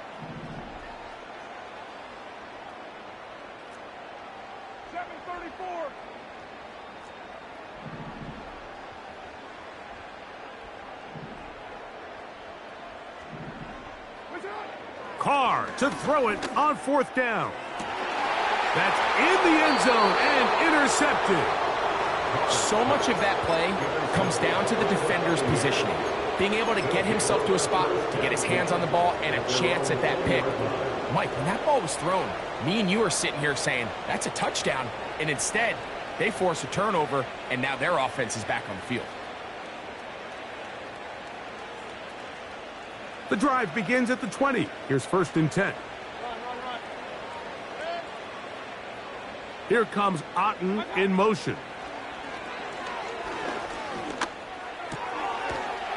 Carr to throw it on 4th down. That's in the end zone and intercepted. So much of that play comes down to the defender's positioning. Being able to get himself to a spot, to get his hands on the ball, and a chance at that pick. Mike, when that ball was thrown, me and you are sitting here saying, that's a touchdown. And instead, they force a turnover, and now their offense is back on the field. The drive begins at the 20. Here's 1st and 10. Here comes Otten in motion.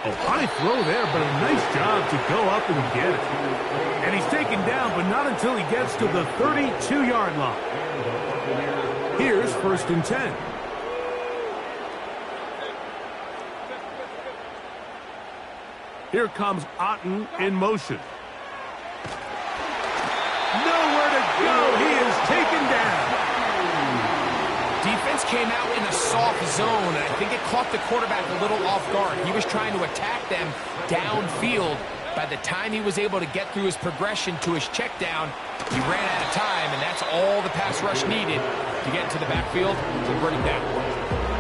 Oh, high throw there, but a nice job to go up and get it. And he's taken down, but not until he gets to the 32-yard line. Here's 1st and 10. Here comes Otten in motion. Nowhere to go. He is taken down. Defense came out in a soft zone, and I think it caught the quarterback a little off guard. He was trying to attack them downfield. By the time he was able to get through his progression to his check down, he ran out of time, and that's all the pass rush needed to get into the backfield and bring him down.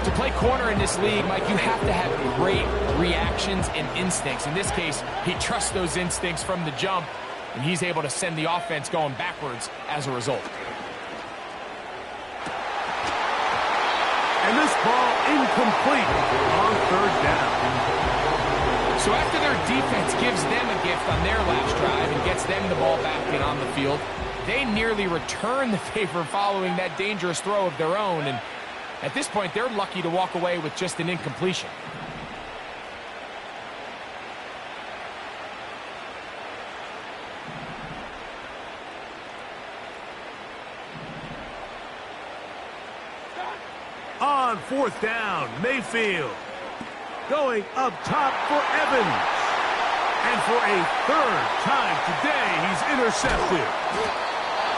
To play corner in this league, Mike, you have to have great reactions and instincts. In this case, he trusts those instincts from the jump, and he's able to send the offense going backwards as a result. And this ball incomplete on 3rd down. So after their defense gives them a gift on their last drive and gets them the ball back and on the field, they nearly return the favor following that dangerous throw of their own, and at this point, they're lucky to walk away with just an incompletion. On 4th down, Mayfield. Going up top for Evans. And for a 3rd time today, he's intercepted.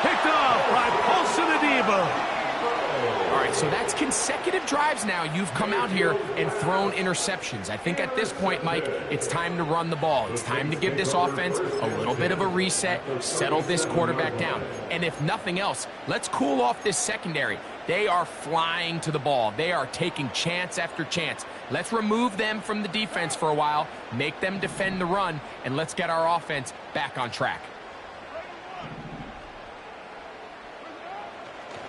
Picked off by Paulson Adebo. All right, so that's consecutive drives now. You've come out here and thrown interceptions. I think at this point, Mike, it's time to run the ball. It's time to give this offense a little bit of a reset, settle this quarterback down. And if nothing else, let's cool off this secondary. They are flying to the ball. They are taking chance after chance. Let's remove them from the defense for a while, make them defend the run, and let's get our offense back on track.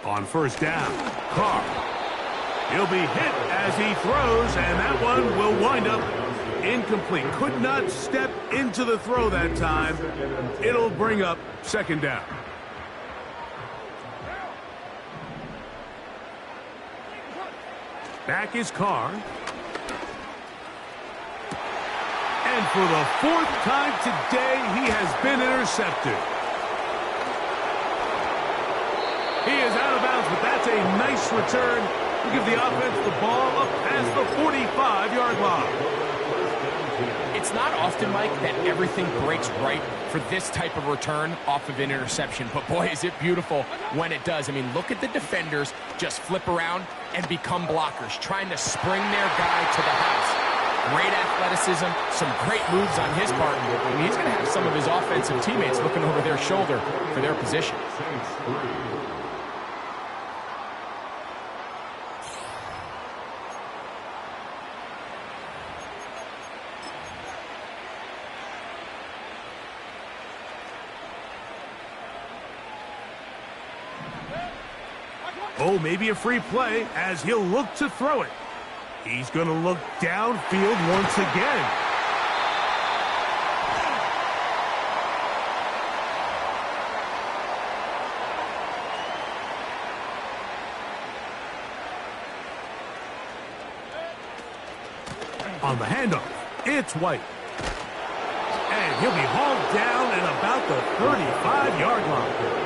On 1st down, Carr. He'll be hit as he throws, and that one will wind up incomplete. Could not step into the throw that time. It'll bring up 2nd down. Back is Carr. And for the 4th time today, he has been intercepted. He is out of bounds, but that's a nice return to give the offense the ball up past the 45-yard line. It's not often, Mike, that everything breaks right for this type of return off of an interception. But boy, is it beautiful when it does. I mean, look at the defenders just flip around and become blockers, trying to spring their guy to the house. Great athleticism, some great moves on his part. I mean, he's going to have some of his offensive teammates looking over their shoulder for their position. Oh, maybe a free play as he'll look to throw it. He's going to look downfield once again. On the handoff, it's White. And he'll be hauled down at about the 35-yard line.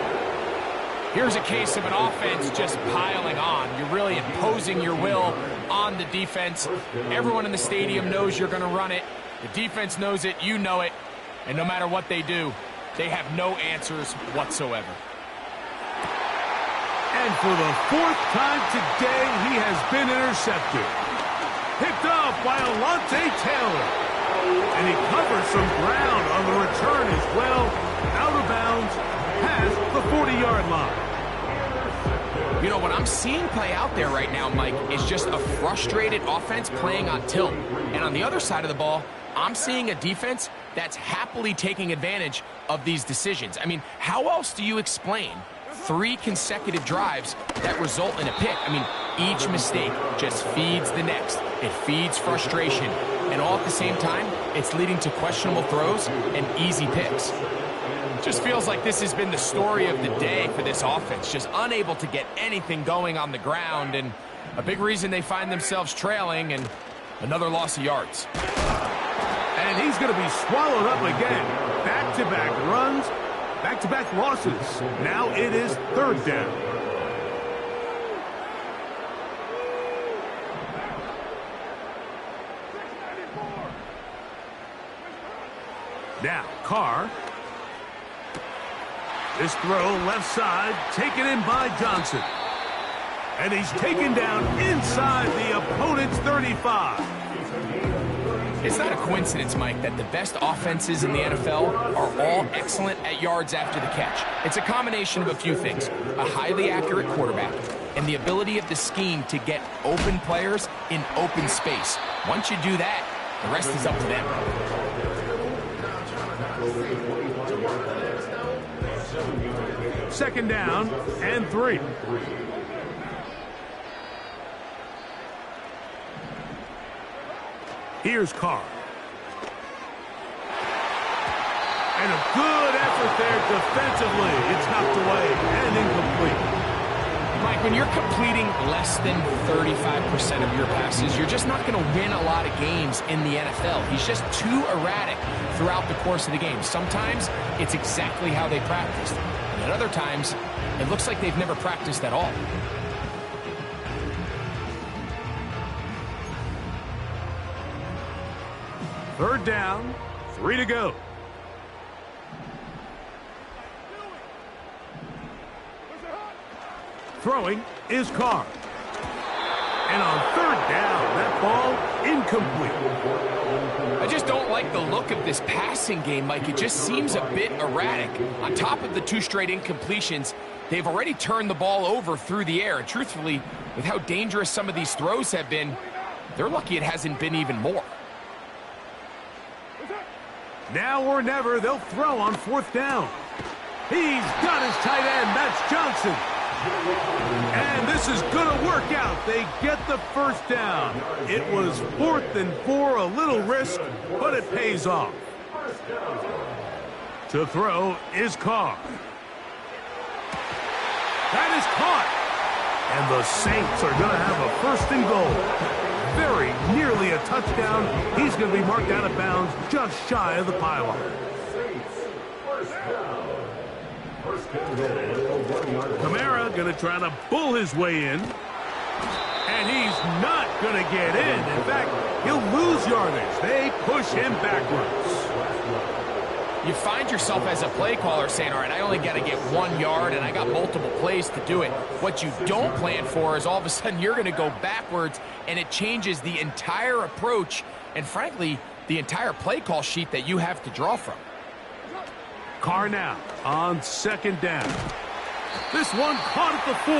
Here's a case of an offense just piling on. You're really imposing your will on the defense. Everyone in the stadium knows you're going to run it. The defense knows it, you know it. And no matter what they do, they have no answers whatsoever. And for the 4th time today, he has been intercepted. Picked up by Alontae Taylor. And he covers some ground on the return as well. Out of bounds, past the 40-yard line. You know, what I'm seeing play out there right now, Mike, is just a frustrated offense playing on tilt. And on the other side of the ball, I'm seeing a defense that's happily taking advantage of these decisions. I mean, how else do you explain 3 consecutive drives that result in a pick? I mean, each mistake just feeds the next. It feeds frustration. And all at the same time, it's leading to questionable throws and easy picks. Just feels like this has been the story of the day for this offense. Just unable to get anything going on the ground. And a big reason they find themselves trailing and another loss of yards. And he's going to be swallowed up again. Back-to-back runs, back-to-back losses. Now it is 3rd down. Now, Carr. This throw left side, taken in by Johnson. And he's taken down inside the opponent's 35. It's not a coincidence, Mike, that the best offenses in the NFL are all excellent at yards after the catch. It's a combination of a few things. A highly accurate quarterback and the ability of the scheme to get open players in open space. Once you do that, the rest is up to them. Second down and 3. Here's Carr. And a good effort there defensively. It's knocked away and incomplete. Mike, when you're completing less than 35% of your passes, you're just not going to win a lot of games in the NFL. He's just too erratic throughout the course of the game. Sometimes it's exactly how they practiced. And at other times, it looks like they've never practiced at all. Third down, 3 to go. Throwing is Carr. And on 3rd down, that ball incomplete. I just don't like the look of this passing game, Mike. It just seems a bit erratic. On top of the 2 straight incompletions, they've already turned the ball over through the air. And truthfully, with how dangerous some of these throws have been, they're lucky it hasn't been even more. Now or never, they'll throw on 4th down. He's got his tight end. That's Johnson. And this is going to work out. They get the 1st down. It was 4th and 4, a little risk, but it pays off. To throw is Carr. That is caught. And the Saints are going to have a 1st and goal. Very nearly a touchdown. He's going to be marked out of bounds just shy of the pylon. Kamara going to try to bull his way in. And he's not going to get in. In fact, he'll lose yardage. They push him backwards. You find yourself as a play caller saying, all right, I only got to get 1 yard and I got multiple plays to do it. What you don't plan for is all of a sudden you're going to go backwards and it changes the entire approach and, frankly, the entire play call sheet that you have to draw from. Carr now on 2nd down. This one caught at the 4.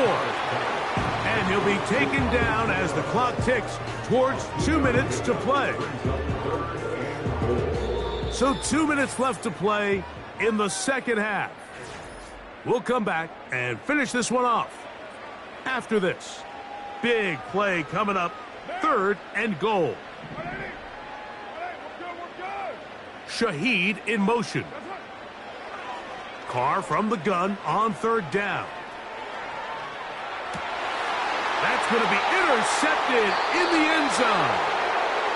And he'll be taken down as the clock ticks towards 2 minutes to play. So 2 minutes left to play in the 2nd half. We'll come back and finish this one off. after this. Big play coming up, 3rd and goal. Shaheed in motion. Carr from the gun on 3rd down. That's going to be intercepted in the end zone.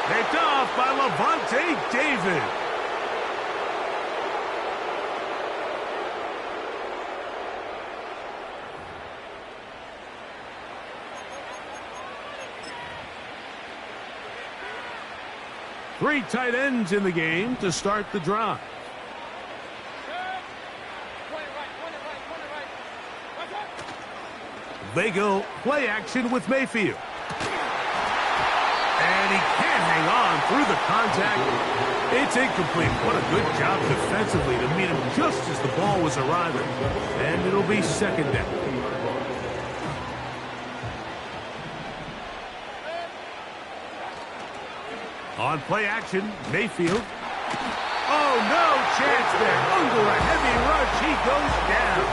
Picked off by Lavonte David. Three tight ends in the game to start the drive. They go play action with Mayfield. And he can't hang on through the contact. It's incomplete. What a good job defensively to meet him just as the ball was arriving. And it'll be 2nd down. On play action, Mayfield. Oh, no chance there. Under a heavy rush, he goes down.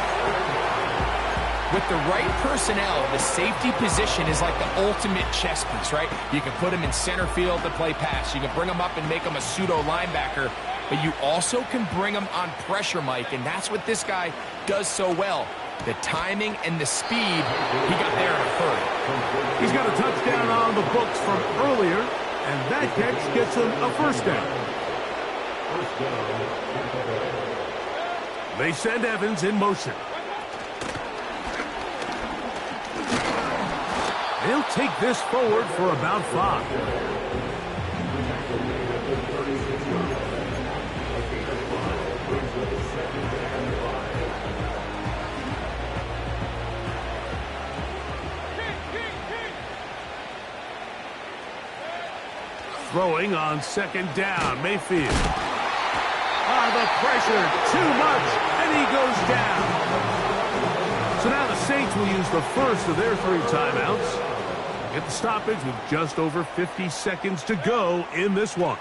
With the right personnel, the safety position is like the ultimate chess piece, right? You can put him in center field to play pass. You can bring him up and make him a pseudo linebacker, but you also can bring him on pressure, Mike, and that's what this guy does so well. The timing and the speed, he got there in a hurry. He's got a touchdown on the books from earlier, and that catch gets him a 1st down. They send Evans in motion. They'll take this forward for about 5. Throwing on 2nd down, Mayfield. The pressure, too much, and he goes down. So now the Saints will use the first of their 3 timeouts. Get the stoppage with just over 50 seconds to go in this one.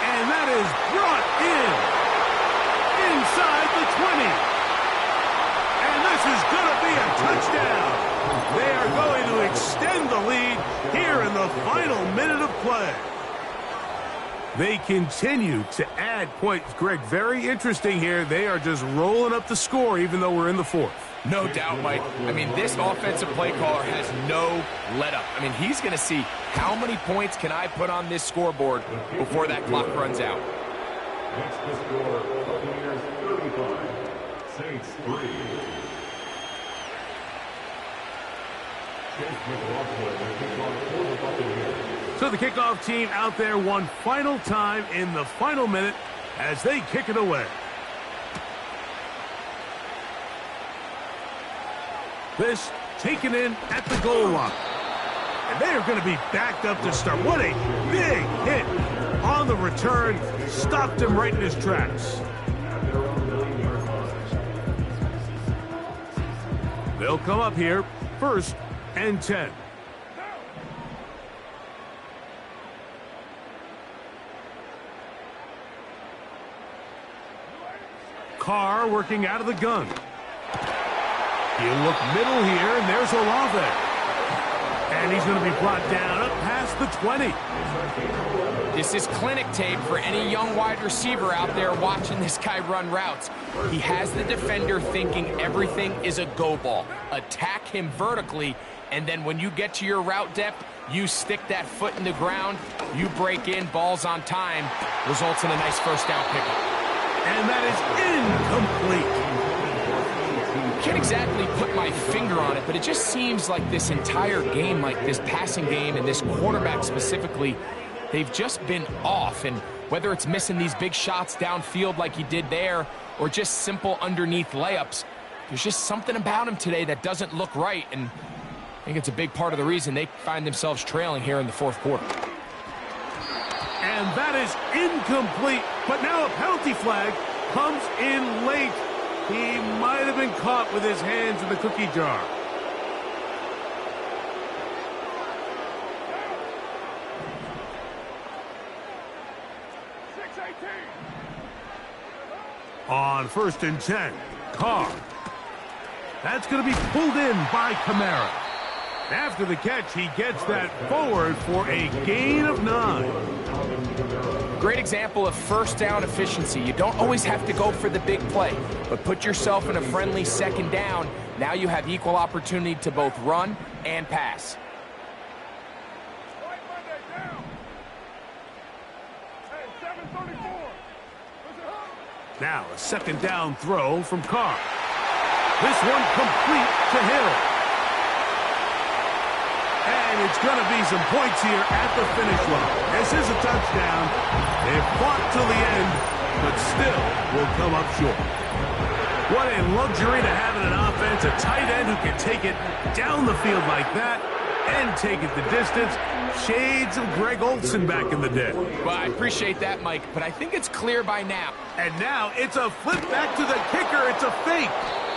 And that is brought in inside the 20. And this is going to be a touchdown. They are going to extend the lead here in the final minute of play. They continue to add points. Greg, very interesting here. They are just rolling up the score even though we're in the 4th. No doubt, Mike. I mean, this offensive play caller has no let-up. I mean, he's going to see how many points can I put on this scoreboard before that clock runs out. Next to score, Buccaneers 35, Saints 3. Chase McLaughlin, the kickoff for the Buccaneers. So the kickoff team out there one final time in the final minute as they kick it away. This taken in at the goal line. And they are going to be backed up to start. What a big hit on the return. Stopped him right in his tracks. They'll come up here, 1st and 10. Carr working out of the gun. He'll look middle here, and there's Olave. And he's going to be brought down up past the 20. This is clinic tape for any young wide receiver out there watching this guy run routes. He has the defender thinking everything is a go ball. Attack him vertically, and then when you get to your route depth, you stick that foot in the ground, you break in, balls on time, results in a nice 1st down pickup. And that is incomplete. Can't exactly put my finger on it, but it just seems like this entire game, like this passing game and this quarterback specifically, they've just been off. And whether it's missing these big shots downfield like he did there or just simple underneath layups, there's just something about him today that doesn't look right. And I think it's a big part of the reason they find themselves trailing here in the 4th quarter. And that is incomplete. But now a penalty flag comes in late. He might have been caught with his hands in the cookie jar. On 1st and 10, Carr. That's going to be pulled in by Kamara. After the catch, he gets that forward for a gain of 9. Great example of first down efficiency. You don't always have to go for the big play, but put yourself in a friendly second down. Now you have equal opportunity to both run and pass. Now a second down throw from Carr. This one complete to Hill. And it's going to be some points here at the finish line. This is a touchdown. They've fought till the end, but still will come up short. What a luxury to have in an offense, a tight end who can take it down the field like that and take it the distance. Shades of Greg Olsen back in the day. Well, I appreciate that, Mike, but I think it's clear by now. And now it's a flip back to the kicker. It's a fake.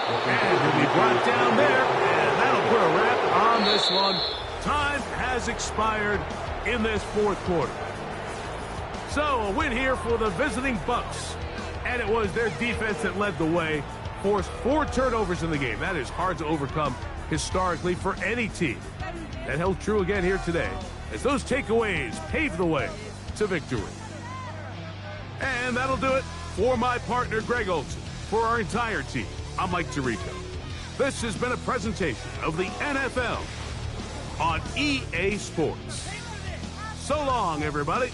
And he'll be brought down there, and that'll put a wrap on this one. Time has expired in this fourth quarter. So a win here for the visiting Bucks. And it was their defense that led the way. Forced 4 turnovers in the game. That is hard to overcome historically for any team. That held true again here today, as those takeaways paved the way to victory. And that'll do it for my partner, Greg Olsen. For our entire team, I'm Mike Tirico. This has been a presentation of the NFL on EA Sports. So long, everybody.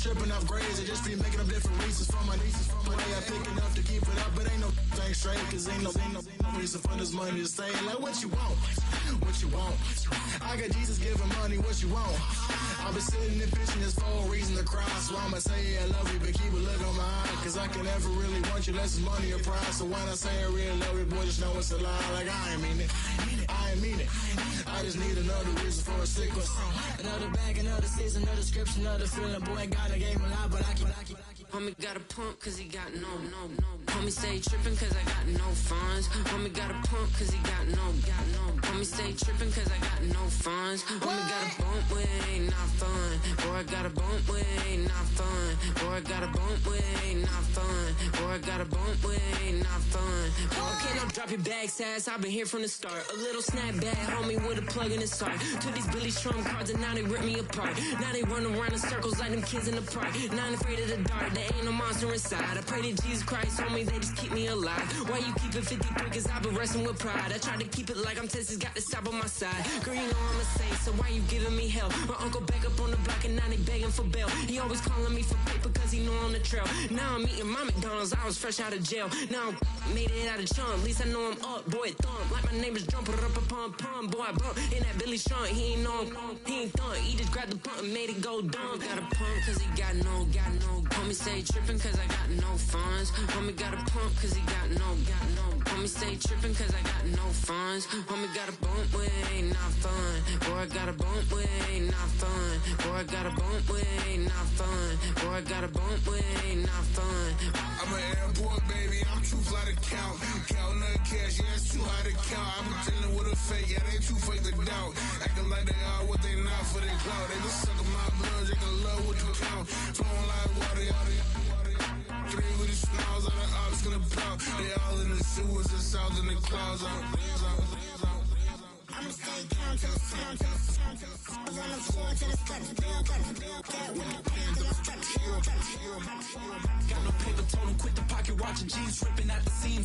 Tripping off grades, I just be making up different reasons for my nieces. From my day, I pick enough to keep it up, but ain't no thing straight, cause ain't no reason for this money to stay. Like, what you want? What you want? I got Jesus giving money, what you want? I've been sitting and pitching this for a reason to cry, so I'ma say I love you, but keep a look on my eye, cause I can never really want you unless it's money or pride. So when I say I really love you, boy, just know it's a lie. Like, I ain't mean it. I ain't mean it. I just need another reason for a sickness. Another bag, another season, another description, another feeling. Boy, got a game a lot, but I keep. Homie got a pump cause he got no. Homie stay trippin' cause I got no funds. Homie got a pump cause he got no. Homie stay trippin' cause I got no funds. Homie got a bump with it ain't not fun. Boy, I got a bump with it ain't not fun. Boy, I got a bump with it ain't not fun. Boy, I got a bump with it ain't not fun. Okay, now drop your bag, sass. I've been here from the start. A little snapback, homie, with a plug in his heart. Took these Billy Strum cards and now they rip me apart. Now they run around in circles like them kids in the park. Now I'm afraid of the dark. There ain't no monster inside. I pray to Jesus Christ, homie, they just keep me alive. Why you keep it 53? Cause I've been wrestling with pride. I try to keep it like I'm Texas, got the stop on my side. Girl, you know I'm a saint, so why you giving me hell? My uncle back up on the block and now they begging for bail. He always calling me for paper cause he know I'm the trail. Now I'm eating my McDonald's, I was fresh out of jail. Now I made it out of chump, at least I know I'm up. Boy, thump, like my neighbor's jumper up a pum. Boy, I bump in that Billy Strong, he ain't know him. He ain't thump, he just grabbed the pump and made it go dumb. Got a pump cause he got no. Homie stay trippin' cause I got no funds. Homie got a pump cause he got no. Homie stay trippin' cause I got no funds. Homie got a bump with it ain't not fun. Boy, I got a bump with it ain't not fun. Boy, I got a bump with it ain't not fun. Boy, I got a bump with it ain't not fun. I'm an airport baby, I'm too fly to count. Counting the cash, yeah, it's too high to count. I'm dealing with a fake, yeah, they too fake to doubt. Acting like they are what they not for their clout. They just suckin' my blood, they can love what you count. Flowing like water, three with the smiles, all the ops gonna plow. They all in the sewers, the south in the clouds. I'ma stay down to the sound, to the sound, to the sound. On the floor, to the steps, got no paper, told him quit the pocket, watching G's ripping at the seams.